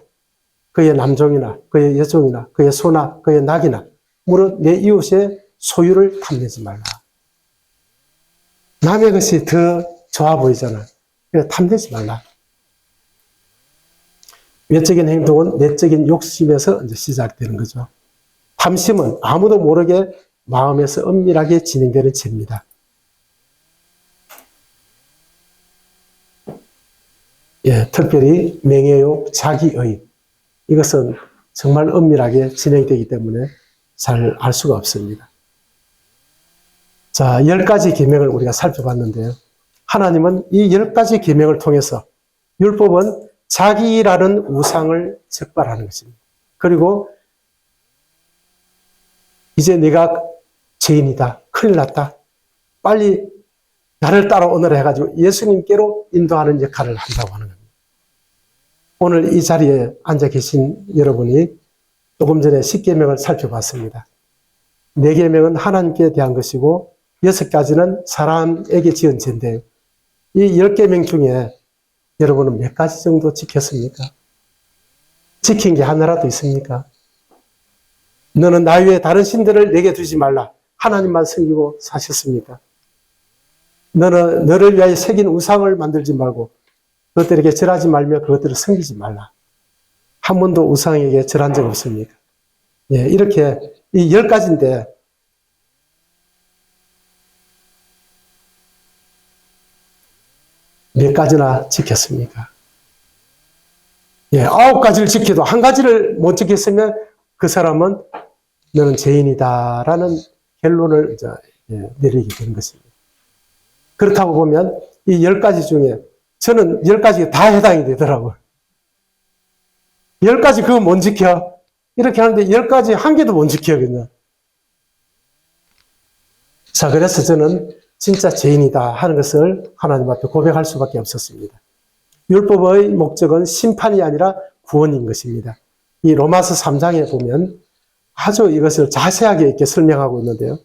Speaker 1: 그의 남종이나 그의 여종이나 그의 소나 그의 낙이나 무릇 내 이웃의 소유를 탐내지 말라. 남의 것이 더 좋아 보이잖아. 그래서 탐내지 말라. 외적인 행동은 내적인 욕심에서 이제 시작되는 거죠. 탐심은 아무도 모르게 마음에서 은밀하게 진행되는 죄입니다. 예, 특별히 명예욕, 자기의 이것은 정말 은밀하게 진행되기 때문에 잘 알 수가 없습니다. 자, 10가지 계명을 우리가 살펴봤는데요. 하나님은 이 10가지 계명을 통해서 율법은 자기라는 우상을 적발하는 것입니다. 그리고 이제 내가 죄인이다, 큰일 났다, 빨리 나를 따라오너라 해가지고 예수님께로 인도하는 역할을 한다고 하는 겁니다. 오늘 이 자리에 앉아 계신 여러분이 조금 전에 10계명을 살펴봤습니다. 4계명은 하나님께 대한 것이고 6가지는 사람에게 지은 죄인데요. 이 10계명 중에 여러분은 몇 가지 정도 지켰습니까? 지킨 게 하나라도 있습니까? 너는 나 외에 다른 신들을 내게 두지 말라. 하나님만 섬기고 사셨습니까? 너는 너를 위하여 새긴 우상을 만들지 말고 그것들에게 절하지 말며 그것들을 섬기지 말라. 한 번도 우상에게 절한 적 없습니까? 예, 이렇게 이 10가지인데 몇 가지나 지켰습니까? 예, 9가지를 지켜도 한 가지를 못 지켰으면 그 사람은 너는 죄인이다라는 결론을 이제 내리게 되는 것입니다. 그렇다고 보면 이 10가지 중에 저는 10가지가 다 해당이 되더라고요. 10가지 그거 못 지켜? 이렇게 하는데 10가지 한 개도 못 지켜, 그냥. 자, 그래서 저는 진짜 죄인이다 하는 것을 하나님 앞에 고백할 수밖에 없었습니다. 율법의 목적은 심판이 아니라 구원인 것입니다. 이 로마서 3장에 보면 아주 이것을 자세하게 이렇게 설명하고 있는데요.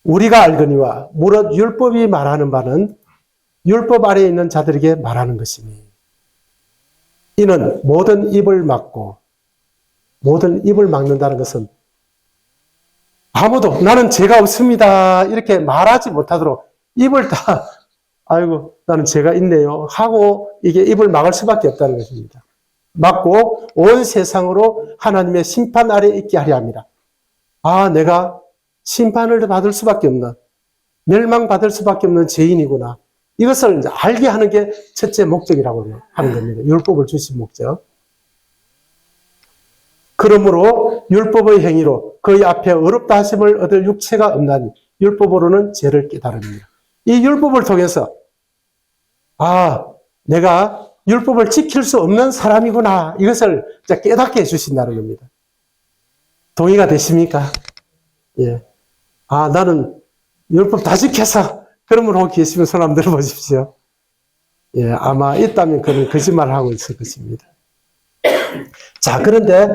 Speaker 1: 우리가 알거니와 무릇 율법이 말하는 바는 율법 아래에 있는 자들에게 말하는 것이니 이는 모든 입을 막고 모든 입을 막는다는 것은 아무도 나는 죄가 없습니다 이렇게 말하지 못하도록 입을 다 아이고 나는 죄가 있네요 하고 이게 입을 막을 수밖에 없다는 것입니다. 막고 온 세상으로 하나님의 심판 아래 있게 하려 합니다. 아, 내가 심판을 받을 수밖에 없는, 멸망받을 수밖에 없는 죄인이구나. 이것을 이제 알게 하는 게 첫째 목적이라고 하는 겁니다. 율법을 주신 목적. 그러므로 율법의 행위로 그의 앞에 어렵다 하심을 얻을 육체가 없나니 율법으로는 죄를 깨달습니다. 이 율법을 통해서 아, 내가 율법을 지킬 수 없는 사람이구나. 이것을 깨닫게 해주신다는 겁니다. 동의가 되십니까? 예. 아, 나는 율법 다 지켜서 그러면 혹 계시면 손 한번 들어보십시오. 예, 아마 있다면 그는 거짓말을 하고 있을 것입니다. 자, 그런데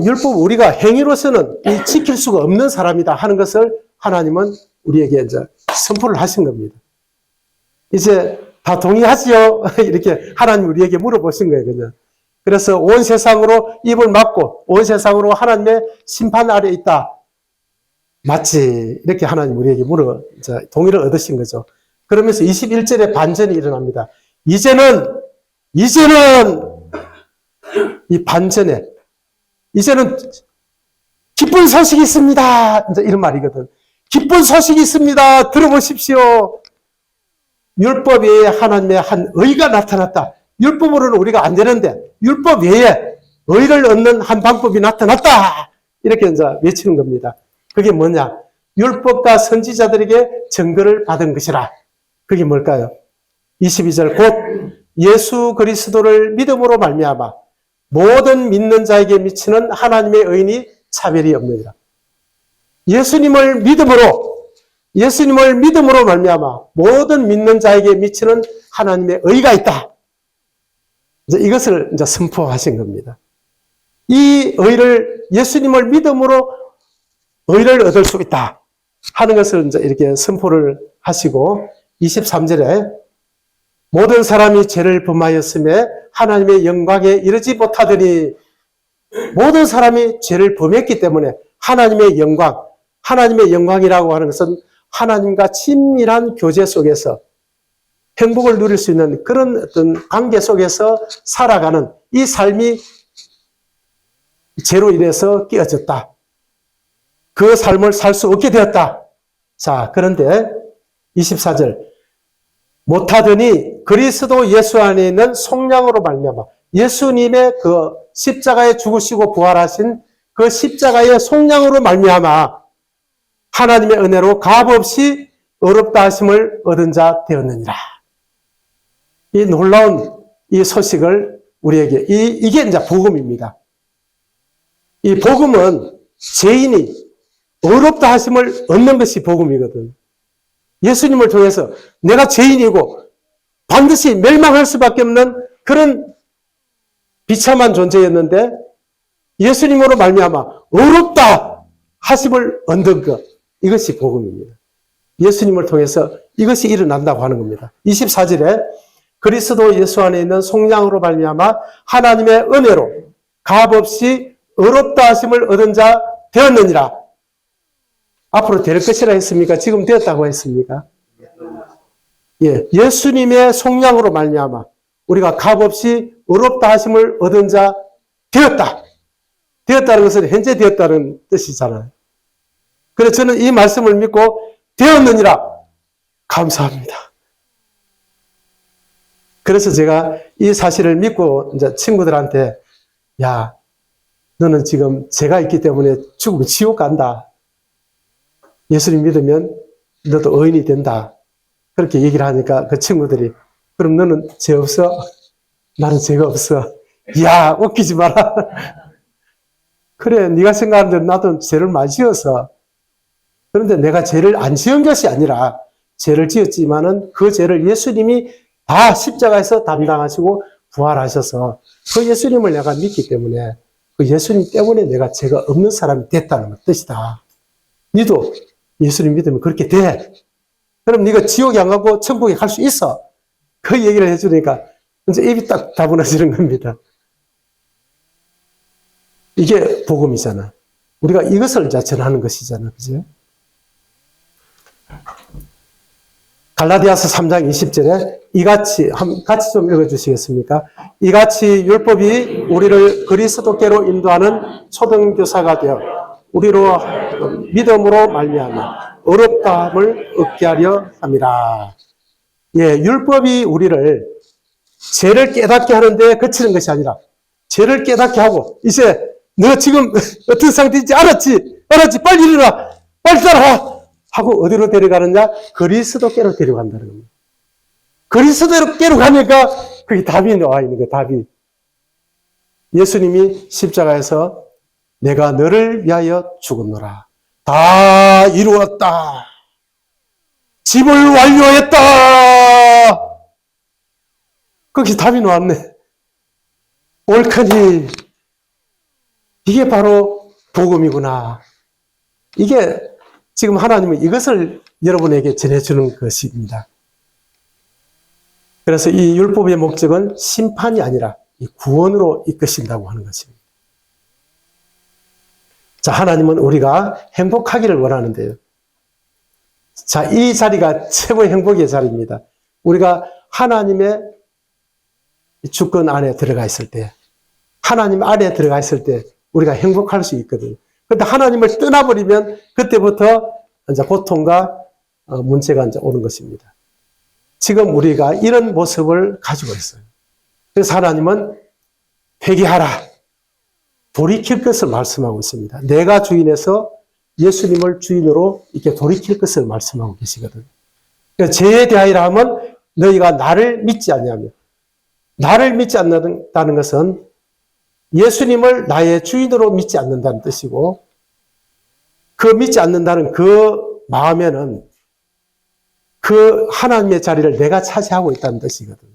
Speaker 1: 율법 우리가 행위로서는 이 지킬 수가 없는 사람이다 하는 것을 하나님은 우리에게 이제 선포를 하신 겁니다. 이제 다 동의하지요? 이렇게 하나님 우리에게 물어보신 거예요, 그냥. 그래서 온 세상으로 입을 막고 온 세상으로 하나님의 심판 아래 있다. 맞지? 이렇게 하나님 우리에게 동의를 얻으신 거죠. 그러면서 21절에 반전이 일어납니다. 이제는 이 반전에 이제는 기쁜 소식이 있습니다. 이제 이런 말이거든. 기쁜 소식이 있습니다. 들어보십시오. 율법 외에 하나님의 한 의가 나타났다. 율법으로는 우리가 안 되는데 율법 외에 의를 얻는 한 방법이 나타났다. 이렇게 이제 외치는 겁니다. 그게 뭐냐? 율법과 선지자들에게 증거를 받은 것이라. 그게 뭘까요? 22절 곧 예수 그리스도를 믿음으로 말미암아 모든 믿는 자에게 미치는 하나님의 의인이 차별이 없느니라. 예수님을 믿음으로 말미암아 모든 믿는 자에게 미치는 하나님의 의가 있다. 이제 이것을 이제 선포하신 겁니다. 이 의를 예수님을 믿음으로 의를 얻을 수 있다 하는 것을 이제 이렇게 선포를 하시고 23절에 모든 사람이 죄를 범하였음에 하나님의 영광에 이르지 못하더니 모든 사람이 죄를 범했기 때문에 하나님의 영광이라고 하는 것은 하나님과 친밀한 교제 속에서 행복을 누릴 수 있는 그런 어떤 관계 속에서 살아가는 이 삶이 죄로 인해서 깨어졌다. 그 삶을 살 수 없게 되었다. 자, 그런데 24절 못하더니 그리스도 예수 안에 있는 속량으로 말미암아 예수님의 그 십자가에 죽으시고 부활하신 그 십자가의 속량으로 말미암아 하나님의 은혜로 값없이 의롭다 하심을 얻은 자 되었느니라. 이 놀라운 이 소식을 우리에게 이게 이제 복음입니다. 이 복음은 죄인이 의롭다 하심을 얻는 것이 복음이거든. 예수님을 통해서 내가 죄인이고 반드시 멸망할 수밖에 없는 그런 비참한 존재였는데 예수님으로 말미암아 의롭다 하심을 얻는 것, 이것이 복음입니다. 예수님을 통해서 이것이 일어난다고 하는 겁니다. 24절에 그리스도 예수 안에 있는 속량으로 말미암아 하나님의 은혜로 값없이 의롭다 하심을 얻은 자 되었느니라. 앞으로 될 것이라 했습니까? 지금 되었다고 했습니까? 예, 예수님의 속량으로 말미암아 우리가 값없이 의롭다 하심을 얻은 자 되었다. 되었다는 것은 현재 되었다는 뜻이잖아요. 그래서 저는 이 말씀을 믿고 되었느니라 감사합니다. 그래서 제가 이 사실을 믿고 이제 친구들한테 야, 너는 지금 죄가 있기 때문에 죽으면 지옥 간다. 예수님 믿으면 너도 의인이 된다. 그렇게 얘기를 하니까 그 친구들이 그럼 너는 죄 없어? 나는 죄가 없어. 야, 웃기지 마라. 그래, 네가 생각하는 대로 나도 죄를 많이 지어서. 그런데 내가 죄를 안 지은 것이 아니라 죄를 지었지만은 그 죄를 예수님이 다 십자가에서 담당하시고 부활하셔서 그 예수님을 내가 믿기 때문에 그 예수님 때문에 내가 죄가 없는 사람이 됐다는 뜻이다. 니도 예수님 믿으면 그렇게 돼. 그럼 네가 지옥에 안 가고 천국에 갈 수 있어. 그 얘기를 해주니까 이제 입이 딱 다분해지는 겁니다. 이게 복음이잖아. 우리가 이것을 이제 전하는 것이잖아. 그죠? 갈라디아서 3장 20절에 이같이 같이 좀 읽어주시겠습니까? 이같이 율법이 우리를 그리스도께로 인도하는 초등교사가 되어 우리로 믿음으로 말미암아 의롭다함을 얻게 하려 함이라. 예, 율법이 우리를 죄를 깨닫게 하는데 그치는 것이 아니라 죄를 깨닫게 하고 이제 너 지금 어떤 상태인지 알았지? 빨리 일어나! 빨리 따라와! 하고 어디로 데려가느냐? 그리스도께로 데려간다는 겁니다. 그리스도께로 가니까 그게 답이 나와 있는 거예요, 답이. 예수님이 십자가에서 내가 너를 위하여 죽었노라. 다 이루었다. 집을 완료했다. 거기 답이 나왔네. 옳거니 이게 바로 복음이구나. 이게 지금 하나님은 이것을 여러분에게 전해주는 것입니다. 그래서 이 율법의 목적은 심판이 아니라 이 구원으로 이끄신다고 하는 것입니다. 자, 하나님은 우리가 행복하기를 원하는데요. 자, 이 자리가 최고의 행복의 자리입니다. 우리가 하나님의 주권 안에 들어가 있을 때, 하나님 안에 들어가 있을 때 우리가 행복할 수 있거든요. 그런데 하나님을 떠나버리면 그때부터 이제 고통과 문제가 이제 오는 것입니다. 지금 우리가 이런 모습을 가지고 있어요. 그래서 하나님은 회개하라, 돌이킬 것을 말씀하고 있습니다. 내가 주인에서 예수님을 주인으로 이렇게 돌이킬 것을 말씀하고 계시거든요. 그러니까 죄에 대하여라 하면 너희가 나를 믿지 않냐며. 나를 믿지 않는다는 것은 예수님을 나의 주인으로 믿지 않는다는 뜻이고, 그 믿지 않는다는 그 마음에는 그 하나님의 자리를 내가 차지하고 있다는 뜻이거든요.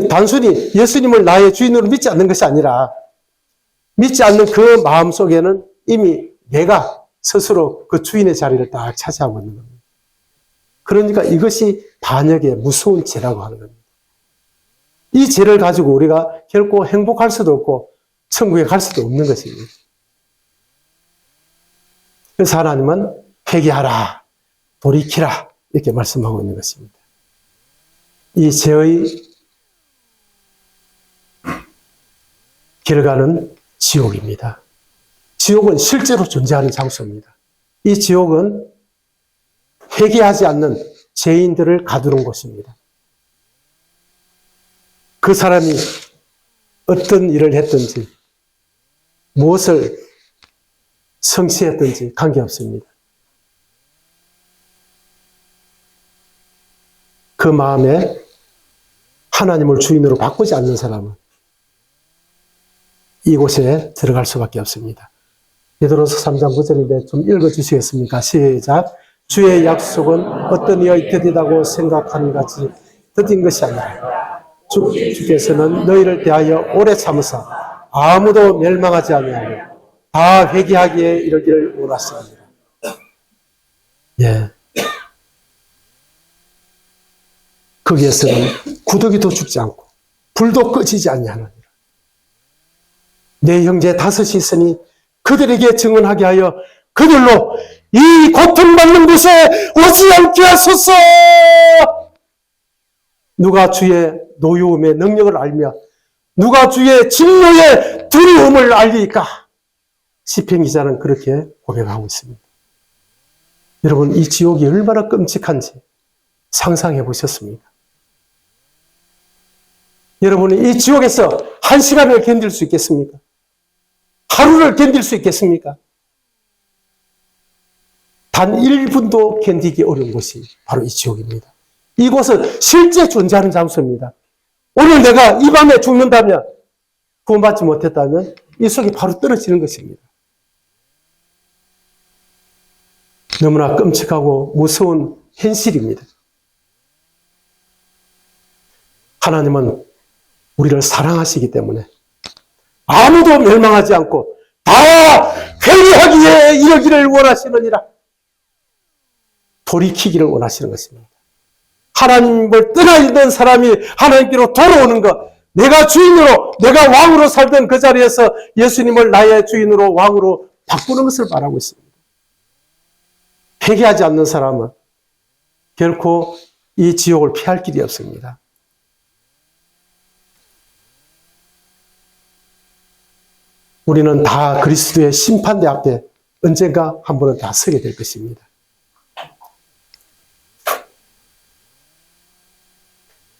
Speaker 1: 단순히 예수님을 나의 주인으로 믿지 않는 것이 아니라, 믿지 않는 그 마음 속에는 이미 내가 스스로 그 주인의 자리를 딱 차지하고 있는 겁니다. 그러니까 이것이 반역의 무서운 죄라고 하는 겁니다. 이 죄를 가지고 우리가 결코 행복할 수도 없고 천국에 갈 수도 없는 것입니다. 그래서 하나님은 회개하라, 돌이키라 이렇게 말씀하고 있는 것입니다. 이 죄의 결과는 지옥입니다. 지옥은 실제로 존재하는 장소입니다. 이 지옥은 회개하지 않는 죄인들을 가두는 곳입니다. 그 사람이 어떤 일을 했든지 무엇을 성취했든지 관계없습니다. 그 마음에 하나님을 주인으로 바꾸지 않는 사람은 이곳에 들어갈 수밖에 없습니다. 베드로서 3장 9절인데 좀 읽어주시겠습니까? 시작. 주의 약속은 어떤 이의 뜻이라고 생각하는 같이 뜻인 것이 아니라 주께서는 너희를 대하여 오래 참으사 아무도 멸망하지 아니하고 다 회개하기에 이르기를 원하십니다. 예. 거기에서는 구더기도 죽지 않고 불도 꺼지지 아니하느니라. 내 형제 다섯이 있으니 그들에게 증언하게 하여 그들로 이 고통받는 곳에 오지 않게 하소서. 누가 주의 노여움의 능력을 알며 누가 주의 진노의 두려움을 알리까? 시편 기자는 그렇게 고백하고 있습니다. 여러분, 이 지옥이 얼마나 끔찍한지 상상해 보셨습니까? 여러분이 이 지옥에서 1시간을 견딜 수 있겠습니까? 하루를 견딜 수 있겠습니까? 단 1분도 견디기 어려운 곳이 바로 이 지옥입니다. 이곳은 실제 존재하는 장소입니다. 오늘 내가 이 밤에 죽는다면, 구원받지 못했다면 이 속에 바로 떨어지는 것입니다. 너무나 끔찍하고 무서운 현실입니다. 하나님은 우리를 사랑하시기 때문에 아무도 멸망하지 않고 다 회개하기에 이르기를 원하시느니라. 돌이키기를 원하시는 것입니다. 하나님을 떠나 있는 사람이 하나님께로 돌아오는 것, 내가 주인으로, 내가 왕으로 살던 그 자리에서 예수님을 나의 주인으로 왕으로 바꾸는 것을 말하고 있습니다. 회개하지 않는 사람은 결코 이 지옥을 피할 길이 없습니다. 우리는 다 그리스도의 심판대 앞에 언젠가 한 번은 다 서게 될 것입니다.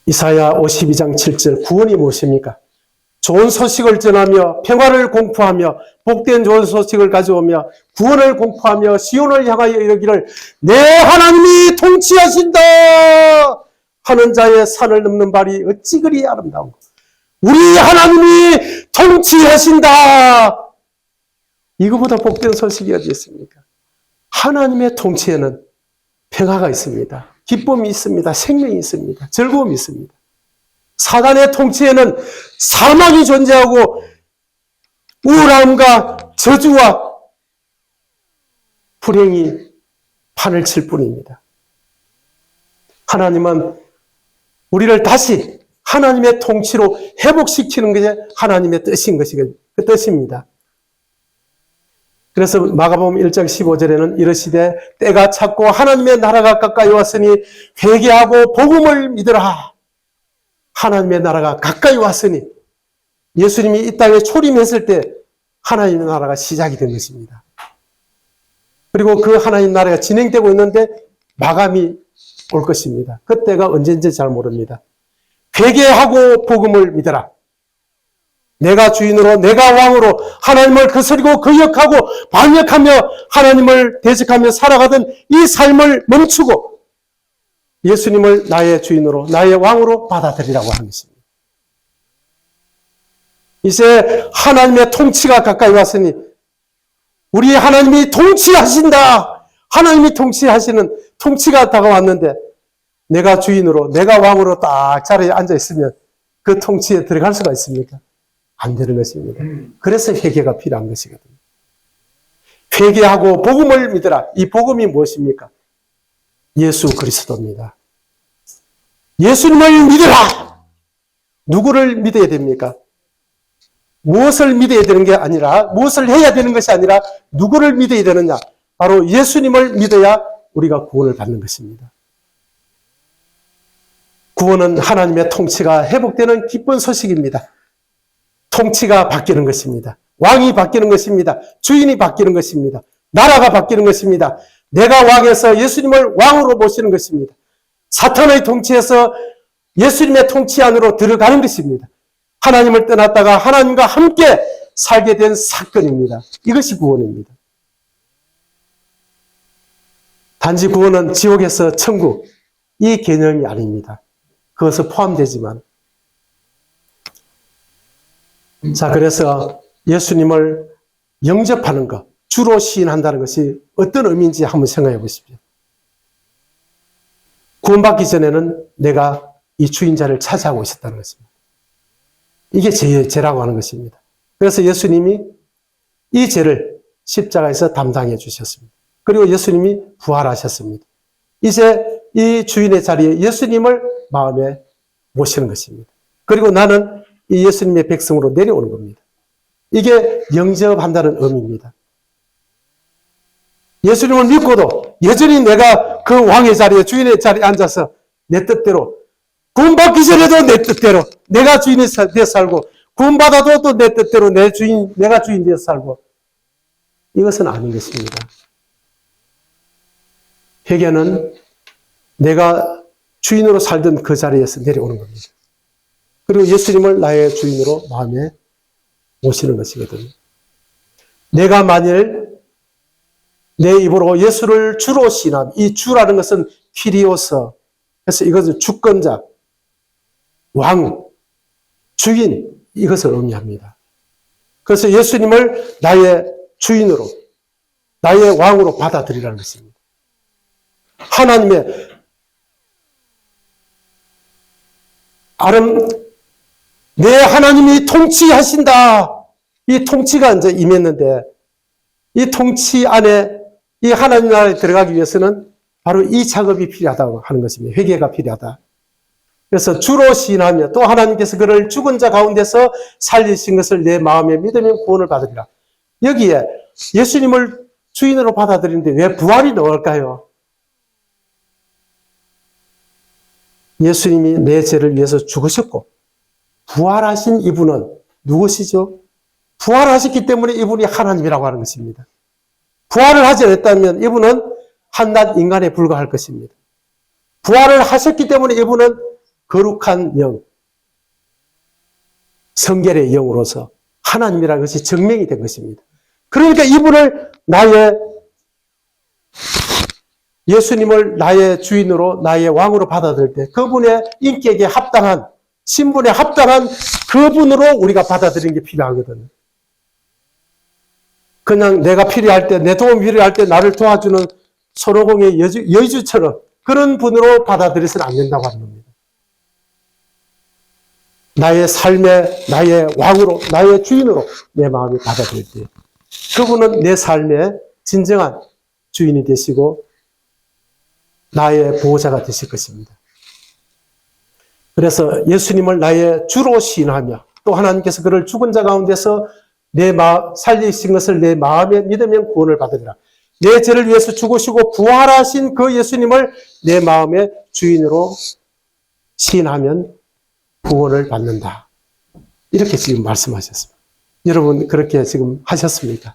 Speaker 1: 이사야 52장 7절 구원이 무엇입니까? 좋은 소식을 전하며 평화를 공포하며 복된 좋은 소식을 가져오며 구원을 공포하며 시온을 향하여 이르기를 내 하나님이 통치하신다 하는 자의 산을 넘는 발이 어찌 그리 아름다운가. 우리 하나님이 통치하신다. 이거보다 복된 소식이 어디 있습니까? 하나님의 통치에는 평화가 있습니다. 기쁨이 있습니다. 생명이 있습니다. 즐거움이 있습니다. 사단의 통치에는 사망이 존재하고 우울함과 저주와 불행이 판을 칠 뿐입니다. 하나님은 우리를 다시 하나님의 통치로 회복시키는 것이 하나님의 뜻인 것이 그 뜻입니다. 그래서 마가복음 1장 15절에는 이르시되 때가 찼고 하나님의 나라가 가까이 왔으니 회개하고 복음을 믿으라. 하나님의 나라가 가까이 왔으니 예수님이 이 땅에 초림했을 때 하나님의 나라가 시작이 된 것입니다. 그리고 그 하나님 나라가 진행되고 있는데 마감이 올 것입니다. 그때가 언제인지 잘 모릅니다. 회개하고 복음을 믿어라. 내가 주인으로, 내가 왕으로 하나님을 거스리고 거역하고 반역하며 하나님을 대적하며 살아가던 이 삶을 멈추고 예수님을 나의 주인으로, 나의 왕으로 받아들이라고 하는 것입니다. 이제 하나님의 통치가 가까이 왔으니 우리 하나님이 통치하신다. 하나님이 통치하시는 통치가 다가왔는데 내가 주인으로, 내가 왕으로 딱 자리에 앉아 있으면 그 통치에 들어갈 수가 있습니까? 안 되는 것입니다. 그래서 회개가 필요한 것이거든요. 회개하고 복음을 믿으라. 이 복음이 무엇입니까? 예수 그리스도입니다. 예수님을 믿으라. 누구를 믿어야 됩니까? 무엇을 믿어야 되는 게 아니라, 무엇을 해야 되는 것이 아니라 누구를 믿어야 되느냐? 바로 예수님을 믿어야 우리가 구원을 받는 것입니다. 구원은 하나님의 통치가 회복되는 기쁜 소식입니다. 통치가 바뀌는 것입니다. 왕이 바뀌는 것입니다. 주인이 바뀌는 것입니다. 나라가 바뀌는 것입니다. 내가 왕에서 예수님을 왕으로 모시는 것입니다. 사탄의 통치에서 예수님의 통치 안으로 들어가는 것입니다. 하나님을 떠났다가 하나님과 함께 살게 된 사건입니다. 이것이 구원입니다. 단지 구원은 지옥에서 천국, 이 개념이 아닙니다. 그것은 포함되지만. 자, 그래서 예수님을 영접하는 것, 주로 시인한다는 것이 어떤 의미인지 한번 생각해 보십시오. 구원받기 전에는 내가 이 주인자를 차지하고 있었다는 것입니다. 이게 죄라고 하는 것입니다. 그래서 예수님이 이 죄를 십자가에서 담당해 주셨습니다. 그리고 예수님이 부활하셨습니다. 이제 이 주인의 자리에 예수님을 마음에 모시는 것입니다. 그리고 나는 이 예수님의 백성으로 내려오는 겁니다. 이게 영접한다는 의미입니다. 예수님을 믿고도 여전히 내가 그 왕의 자리에, 주인의 자리에 앉아서 내 뜻대로, 구원받기 전에도 내 뜻대로 내가 주인이 되어 살고, 구원받아도 또 내 뜻대로 내가 주인 되어 살고, 이것은 아닌 것입니다. 회개는 내가 주인으로 살던 그 자리에서 내려오는 겁니다. 그리고 예수님을 나의 주인으로 마음에 모시는 것이거든요. 내가 만일 내 입으로 예수를 주로 시인한, 이 주라는 것은 키리오스, 그래서 이것은 주권자, 왕, 주인, 이것을 의미합니다. 그래서 예수님을 나의 주인으로, 나의 왕으로 받아들이라는 것입니다. 하나님의 내 하나님이 통치하신다. 이 통치가 이제 임했는데, 이 통치 안에, 이 하나님 나라에 들어가기 위해서는 바로 이 작업이 필요하다고 하는 것입니다. 회개가 필요하다. 그래서 주로 시인하며 또 하나님께서 그를 죽은 자 가운데서 살리신 것을 내 마음에 믿으면 구원을 받으리라. 여기에 예수님을 주인으로 받아들이는데 왜 부활이 나올까요? 예수님이 내 죄를 위해서 죽으셨고 부활하신 이분은 누구시죠? 부활하셨기 때문에 이분이 하나님이라고 하는 것입니다. 부활을 하지 않았다면 이분은 한낱 인간에 불과할 것입니다. 부활을 하셨기 때문에 이분은 거룩한 영, 성결의 영으로서 하나님이라는 것이 증명이 된 것입니다. 그러니까 이분을 예수님을 나의 주인으로, 나의 왕으로 받아들일 때 그분의 인격에 합당한, 신분에 합당한 그분으로 우리가 받아들이는 게 필요하거든요. 그냥 내가 필요할 때, 내 도움이 필요할 때 나를 도와주는 손오공의 여주처럼 그런 분으로 받아들여서는 안 된다고 하는 겁니다. 나의 삶의, 나의 왕으로, 나의 주인으로 내 마음이 받아들일 때 그분은 내 삶의 진정한 주인이 되시고 나의 보호자가 되실 것입니다. 그래서 예수님을 나의 주로 시인하며 또 하나님께서 그를 죽은 자 가운데서 살리신 것을 내 마음에 믿으면 구원을 받으리라. 내 죄를 위해서 죽으시고 부활하신 그 예수님을 내 마음의 주인으로 시인하면 구원을 받는다. 이렇게 지금 말씀하셨습니다. 여러분 그렇게 지금 하셨습니까?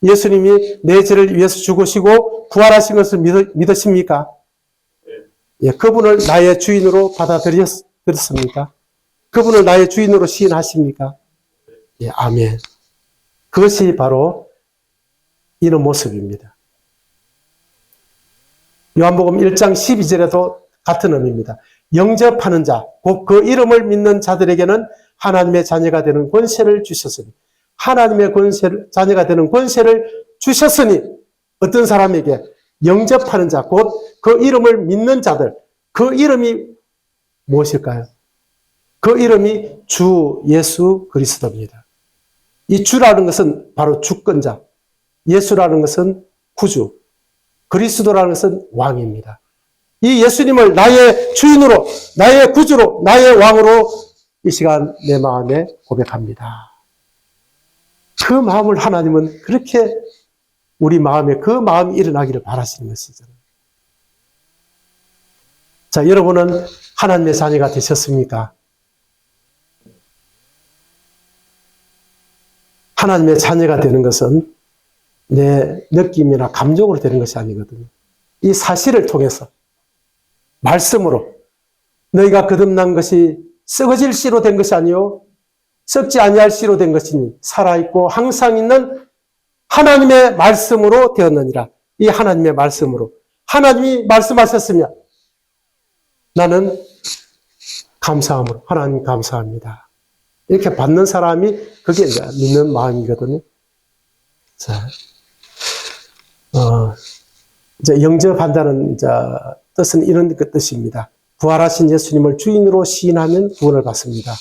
Speaker 1: 예수님이 내 죄를 위해서 죽으시고 부활하신 것을 믿으십니까? 예, 그분을 나의 주인으로 받아들였습니까? 그분을 나의 주인으로 시인하십니까? 예, 아멘. 그것이 바로 이런 모습입니다. 요한복음 1장 12절에도 같은 의미입니다. 영접하는 자, 곧 그 이름을 믿는 자들에게는 하나님의 자녀가 되는 권세를 주셨으니, 하나님의 자녀가 되는 권세를 주셨으니, 어떤 사람에게? 영접하는 자, 곧 그 이름을 믿는 자들. 그 이름이 무엇일까요? 그 이름이 주 예수 그리스도입니다. 이 주라는 것은 바로 주권자, 예수라는 것은 구주, 그리스도라는 것은 왕입니다. 이 예수님을 나의 주인으로, 나의 구주로, 나의 왕으로 이 시간 내 마음에 고백합니다. 그 마음을 하나님은 그렇게 우리 마음에 그 마음이 일어나기를 바라시는 것이죠. 자, 여러분은 하나님의 자녀가 되셨습니까? 하나님의 자녀가 되는 것은 내 느낌이나 감정으로 되는 것이 아니거든요. 이 사실을 통해서, 말씀으로, 너희가 거듭난 것이 썩어질 씨로 된 것이 아니요 썩지 아니할 씨로 된 것이니 살아있고 항상 있는 하나님의 말씀으로 되었느니라. 이 하나님의 말씀으로. 하나님이 말씀하셨으면 나는 감사함으로, 하나님 감사합니다. 이렇게 받는 사람이 그게 이제 믿는 마음이거든요. 자, 이제 영접한다는 뜻은 이런 뜻입니다. 부활하신 예수님을 주인으로 시인하면 구원을 받습니다.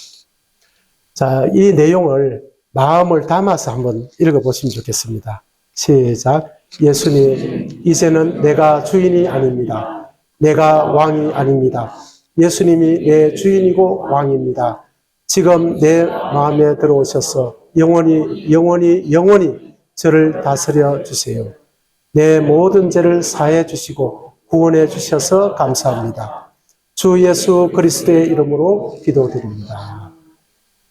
Speaker 1: 자, 이 내용을 마음을 담아서 한번 읽어보시면 좋겠습니다. 시작. 예수님, 이제는 내가 주인이 아닙니다. 내가 왕이 아닙니다. 예수님이 내 주인이고 왕입니다. 지금 내 마음에 들어오셔서 영원히 저를 다스려 주세요. 내 모든 죄를 사해 주시고 구원해 주셔서 감사합니다. 주 예수 그리스도의 이름으로 기도드립니다.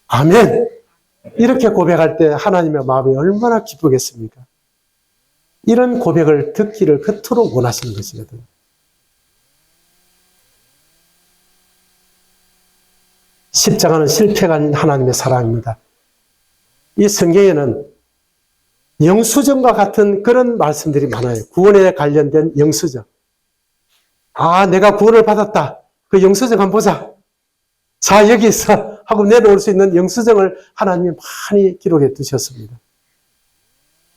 Speaker 1: 아멘. 이렇게 고백할 때 하나님의 마음이 얼마나 기쁘겠습니까? 이런 고백을 듣기를 그토록 원하시는 것이거든요. 십자가는 실패가 아닌 하나님의 사랑입니다. 이 성경에는 영수증과 같은 그런 말씀들이 많아요. 구원에 관련된 영수증. 아, 내가 구원을 받았다. 그 영수증 한번 보자. 자, 여기 있어. 하고 내려올 수 있는 영수증을 하나님이 많이 기록해 두셨습니다.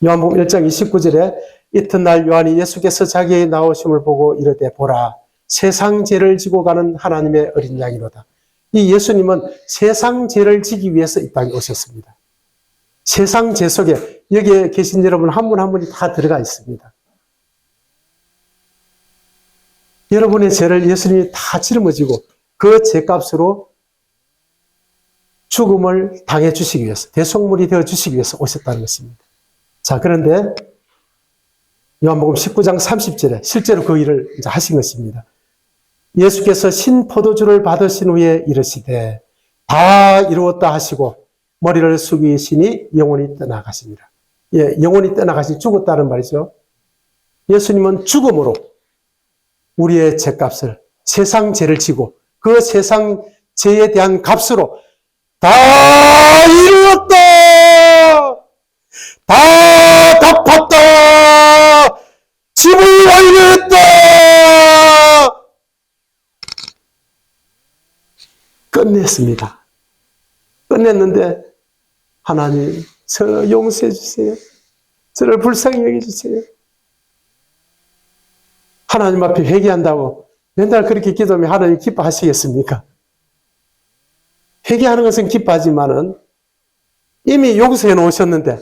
Speaker 1: 요한복음 1장 29절에 이튿날 요한이 예수께서 자기의 나오심을 보고 이르되 보라, 세상 죄를 지고 가는 하나님의 어린 양이로다. 이 예수님은 세상 죄를 지기 위해서 이 땅에 오셨습니다. 세상 죄 속에 여기에 계신 여러분 한 분 한 분이 다 들어가 있습니다. 여러분의 죄를 예수님이 다 짊어지고 그 죄값으로 죽음을 당해 주시기 위해서, 대속물이 되어 주시기 위해서 오셨다는 것입니다. 자, 그런데 요한복음 19장 30절에 실제로 그 일을 이제 하신 것입니다. 예수께서 신포도주를 받으신 후에 이르시되 다 이루었다 하시고 머리를 숙이시니 영혼이 떠나가시니라. 예, 영혼이 떠나가시, 죽었다는 말이죠. 예수님은 죽음으로 우리의 죄값을, 세상 죄를 지고 그 세상 죄에 대한 값으로 다 이루었다! 다 갚았다! 집을 완료했다! 끝냈습니다. 끝냈는데 하나님, 저 용서해 주세요. 저를 불쌍히 여겨주세요. 하나님 앞에 회개한다고 맨날 그렇게 기도하면 하나님 기뻐하시겠습니까? 회개하는 것은 기뻐하지만은 이미 용서해 놓으셨는데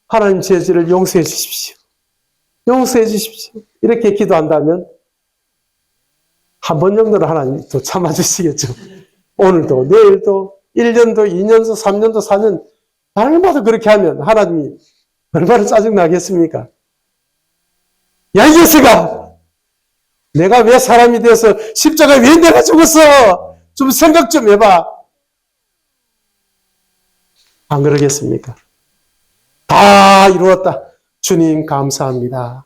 Speaker 1: 하나님 제 죄를 용서해 주십시오. 용서해 주십시오. 이렇게 기도한다면 한 번 정도는 하나님 또 참아주시겠죠. 오늘도 내일도 1년도 2년도 3년도 4년 날마다 그렇게 하면 하나님이 얼마나 짜증나겠습니까? 야, 이 녀석아! 내가 왜 사람이 되어서 십자가에 왜 내가 죽었어? 좀 생각 좀 해봐. 안 그러겠습니까? 다 이루었다. 주님 감사합니다.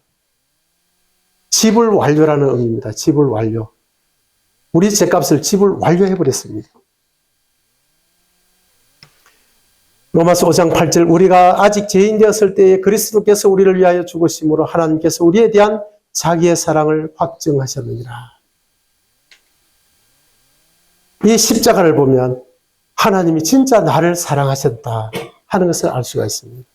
Speaker 1: 지불 완료라는 의미입니다. 지불 완료. 우리 죄값을 지불 완료해버렸습니다. 로마서 5장 8절 우리가 아직 죄인 되었을 때에 그리스도께서 우리를 위하여 죽으심으로 하나님께서 우리에 대한 자기의 사랑을 확증하셨느니라. 이 십자가를 보면 하나님이 진짜 나를 사랑하셨다 하는 것을 알 수가 있습니다.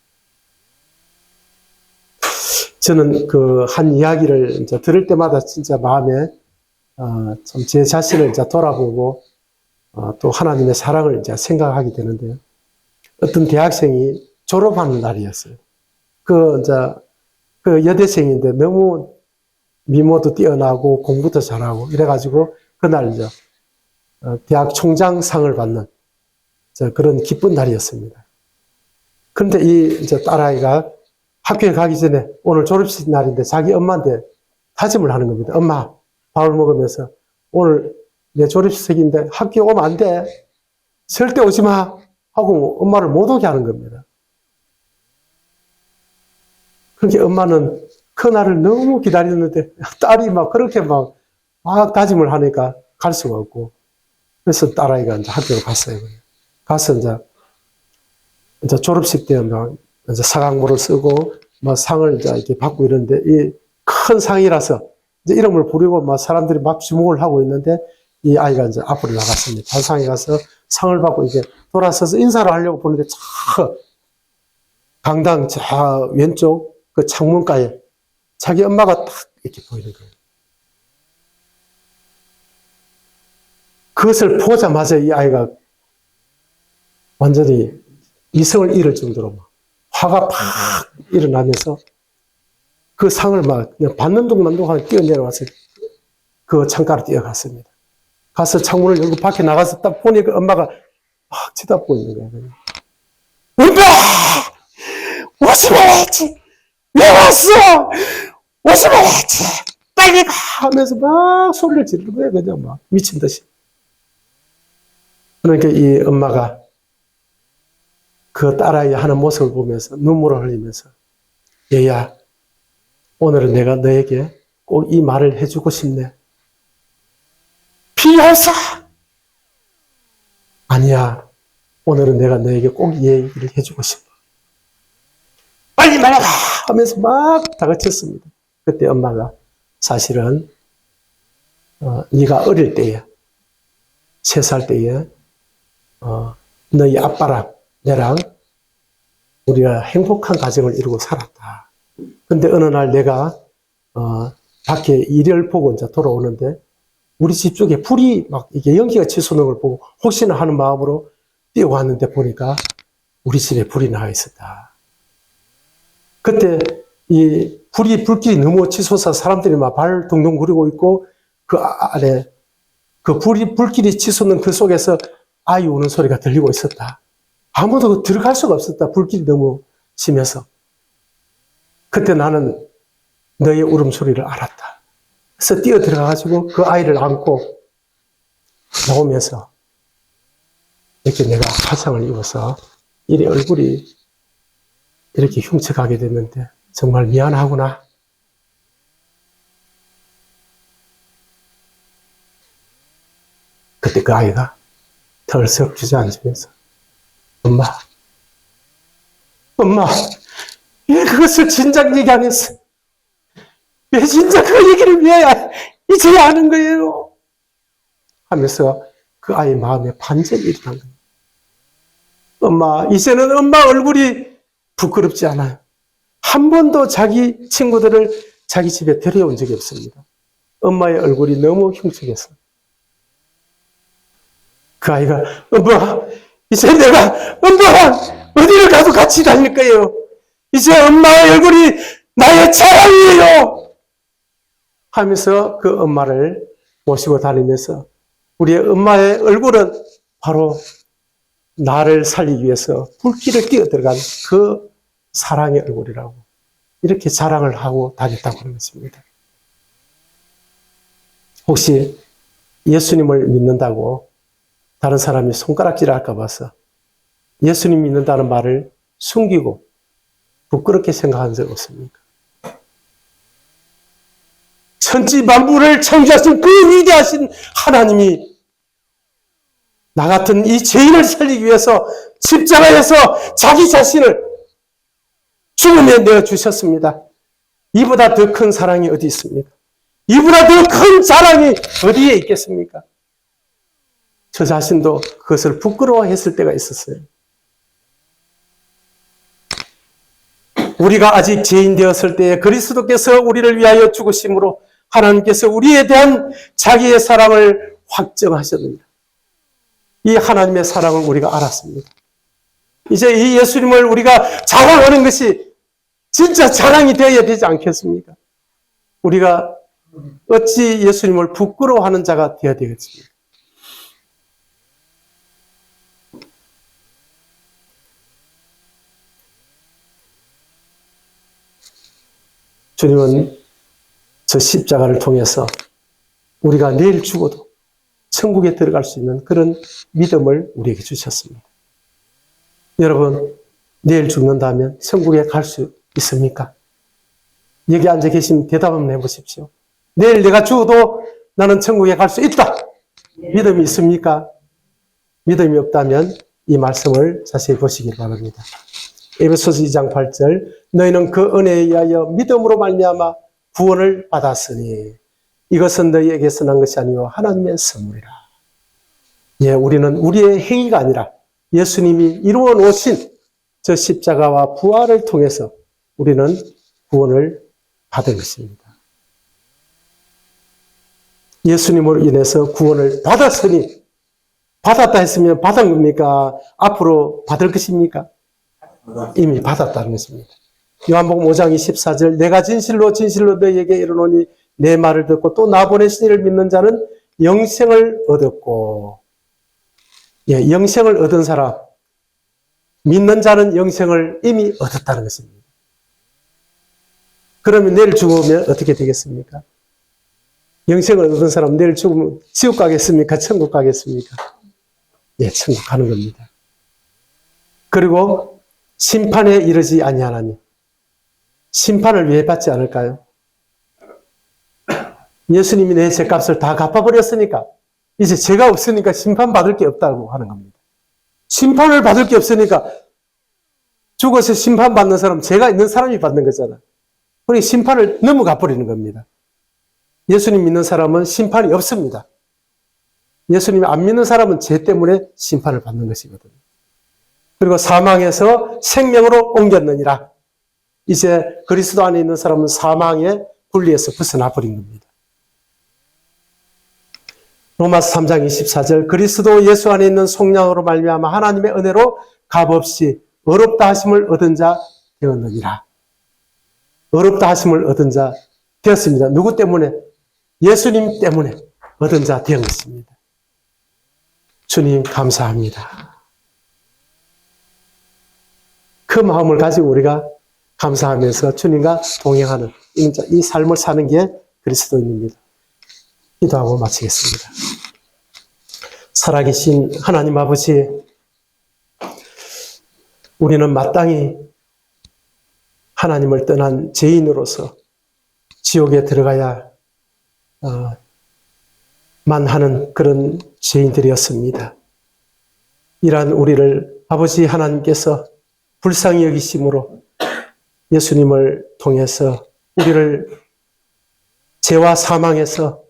Speaker 1: 저는 그 한 이야기를 이제 들을 때마다 진짜 마음에 참 제 자신을 이제 돌아보고 또 하나님의 사랑을 이제 생각하게 되는데요. 어떤 대학생이 졸업하는 날이었어요. 그 여대생인데 너무 미모도 뛰어나고 공부도 잘하고 이래가지고 그날 이제 대학 총장상을 받는 그런 기쁜 날이었습니다. 그런데 이제 딸아이가 학교에 가기 전에 오늘 졸업식 날인데 자기 엄마한테 다짐을 하는 겁니다. 엄마, 밥을 먹으면서 오늘 내 졸업식인데 학교 오면 안 돼. 절대 오지 마. 하고 엄마를 못 오게 하는 겁니다. 그렇게 엄마는 그 날을 너무 기다렸는데 딸이 막 그렇게 막 다짐을 하니까 갈 수가 없고 그래서 딸아이가 이제 학교를 갔어요. 가서 이제 졸업식 때 막 이제 사각모를 쓰고 막 상을 이제 이렇게 받고 이러는데 이 큰 상이라서 이제 이름을 부르고 막 사람들이 막 주목을 하고 있는데 이 아이가 이제 앞으로 나갔습니다. 단상에 가서 상을 받고 이제 돌아서서 인사를 하려고 보는데 강당 왼쪽 그 창문가에 자기 엄마가 딱 이렇게 보이는 거예요. 그것을 보자마자 이 아이가 완전히 이성을 잃을 정도로 막 화가 팍 일어나면서 그 상을 막 그냥 받는 동안에 뛰어내려와서 그 창가로 뛰어갔습니다. 가서 창문을 열고 밖에 나가서 딱 보니까 엄마가 막 쳐다보고 있는 거예요. 엄마! 오지 말았지! 왜 왔어! 오지 말았지! 빨리 가! 하면서 막 소리를 지르는 거예요. 그냥 막 미친 듯이. 그러니까 이 엄마가 그 딸아이 하는 모습을 보면서 눈물을 흘리면서 얘야, 오늘은 내가 너에게 꼭 이 말을 해주고 싶네. 비열사! 아니야. 오늘은 내가 너에게 꼭 이 얘기를 해주고 싶어. 빨리 말해라! 하면서 막 다그쳤습니다. 그때 엄마가 사실은 네가 어릴 때에 3살 때에 너희 아빠랑 내랑 우리가 행복한 가정을 이루고 살았다. 근데 어느 날 내가 밖에 일을 보고 이제 돌아오는데 우리 집 쪽에 불이 막 이게 연기가 치솟는 걸 보고 혹시나 하는 마음으로 뛰어왔는데 보니까 우리 집에 불이 나와 있었다. 그때 이 불길이 너무 치솟아 사람들이 막 발 둥둥 구르고 있고 그 안에 그 불길이 치솟는 그 속에서 아이 우는 소리가 들리고 있었다. 아무도 들어갈 수가 없었다. 불길이 너무 심해서. 그때 나는 너의 울음소리를 알았다. 그래서 뛰어 들어가가지고 그 아이를 안고 나오면서 이렇게 내가 화상을 입어서 이래 얼굴이 이렇게 흉측하게 됐는데 정말 미안하구나. 그때 그 아이가 덜썩 주저앉으면서 엄마, 왜 그것을 진작 얘기 안 했어? 왜 진작 그 얘기를 왜 이제 하는 거예요? 하면서 그 아이 마음에 반전이 일어난 거예요. 엄마, 이제는 엄마 얼굴이 부끄럽지 않아요. 한 번도 자기 친구들을 자기 집에 데려온 적이 없습니다. 엄마의 얼굴이 너무 흉측해서. 그 아이가, 엄마, 이제 내가 엄마랑 어디를 가도 같이 다닐 거예요. 이제 엄마의 얼굴이 나의 자랑이에요. 하면서 그 엄마를 모시고 다니면서 우리의 엄마의 얼굴은 바로 나를 살리기 위해서 불길을 뛰어들어간 그 사랑의 얼굴이라고 이렇게 자랑을 하고 다녔다고 하는 것입니다. 혹시 예수님을 믿는다고 다른 사람이 손가락질을 할까 봐서 예수님 믿는다는 말을 숨기고 부끄럽게 생각한 적 없습니까? 천지 만물을 창조하신 그 위대하신 하나님이 나 같은 이 죄인을 살리기 위해서 십자가에서 자기 자신을 죽음에 내어주셨습니다. 이보다 더 큰 사랑이 어디 있습니까? 이보다 더 큰 자랑이 어디에 있겠습니까? 저 자신도 그것을 부끄러워했을 때가 있었어요. 우리가 아직 죄인 되었을 때에 그리스도께서 우리를 위하여 죽으심으로 하나님께서 우리에 대한 자기의 사랑을 확정하셨습니다. 이 하나님의 사랑을 우리가 알았습니다. 이제 이 예수님을 우리가 자랑하는 것이 진짜 자랑이 되어야 되지 않겠습니까? 우리가 어찌 예수님을 부끄러워하는 자가 되어야 되겠습니까? 주님은 저 십자가를 통해서 우리가 내일 죽어도 천국에 들어갈 수 있는 그런 믿음을 우리에게 주셨습니다. 여러분, 내일 죽는다면 천국에 갈 수 있습니까? 여기 앉아 계신 대답 한번 해보십시오. 내일 내가 죽어도 나는 천국에 갈 수 있다. 믿음이 있습니까? 믿음이 없다면 이 말씀을 자세히 보시기 바랍니다. 에베소서 2장 8절 너희는 그 은혜에 의하여 믿음으로 말미암아 구원을 받았으니 이것은 너희에게서 난 것이 아니요 하나님의 선물이라. 예, 우리는 우리의 행위가 아니라 예수님이 이루어 놓으신 저 십자가와 부활을 통해서 우리는 구원을 받은 것입니다. 예수님으로 인해서 구원을 받았으니 받았다 했으면 받은 겁니까? 앞으로 받을 것입니까? 이미 받았다는 것입니다. 요한복음 5장 24절 내가 진실로 진실로 너희에게 이르노니 내 말을 듣고 또 나 보내신 이를 믿는 자는 영생을 얻었고, 예, 영생을 얻은 사람, 믿는 자는 영생을 이미 얻었다는 것입니다. 그러면 내일 죽으면 어떻게 되겠습니까? 영생을 얻은 사람 내일 죽으면 지옥 가겠습니까? 천국 가겠습니까? 예, 천국 가는 겁니다. 그리고 심판에 이르지 아니하나니 심판을 왜 받지 않을까요? 예수님이 내 죄값을 다 갚아버렸으니까 이제 죄가 없으니까 심판받을 게 없다고 하는 겁니다. 심판을 받을 게 없으니까 죽어서 심판받는 사람, 죄가 있는 사람이 받는 거잖아. 그러니 심판을 넘어가 버리는 겁니다. 예수님 믿는 사람은 심판이 없습니다. 예수님 안 믿는 사람은 죄 때문에 심판을 받는 것이거든요. 그리고 사망에서 생명으로 옮겼느니라. 이제 그리스도 안에 있는 사람은 사망의 분리에서 벗어나 버린 겁니다. 로마서 3장 24절 그리스도 예수 안에 있는 속량으로 말미암아 하나님의 은혜로 값없이 어렵다 하심을 얻은 자 되었느니라. 어렵다 하심을 얻은 자 되었습니다. 누구 때문에? 예수님 때문에 얻은 자 되었 것입니다. 주님 감사합니다. 그 마음을 가지고 우리가 감사하면서 주님과 동행하는 이 삶을 사는 게 그리스도인입니다. 기도하고 마치겠습니다. 살아계신 하나님 아버지, 우리는 마땅히 하나님을 떠난 죄인으로서 지옥에 들어가야 만 하는 그런 죄인들이었습니다. 이러한 우리를 아버지 하나님께서 불쌍히 여기심으로 예수님을 통해서 우리를 죄와 사망에서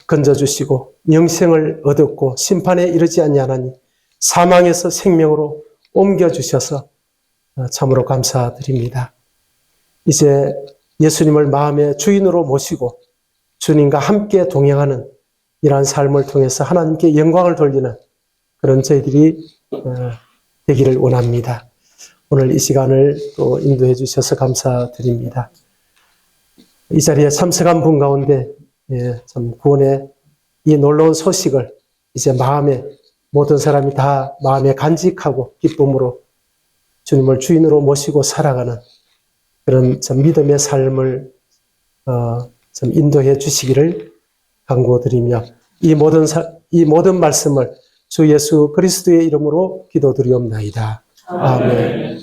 Speaker 1: 건져주시고 영생을 얻었고 심판에 이르지 아니하나니 사망에서 생명으로 옮겨주셔서 참으로 감사드립니다. 이제 예수님을 마음의 주인으로 모시고 주님과 함께 동행하는 이러한 삶을 통해서 하나님께 영광을 돌리는 그런 저희들이 되기를 원합니다. 오늘 이 시간을 또 인도해 주셔서 감사드립니다. 이 자리에 참석한 분 가운데 참 구원의 이 놀라운 소식을 이제 마음에 모든 사람이 다 마음에 간직하고 기쁨으로 주님을 주인으로 모시고 살아가는 그런 참 믿음의 삶을 참 인도해 주시기를 간구드리며 이 모든 말씀을 주 예수 그리스도의 이름으로 기도드리옵나이다. 아멘.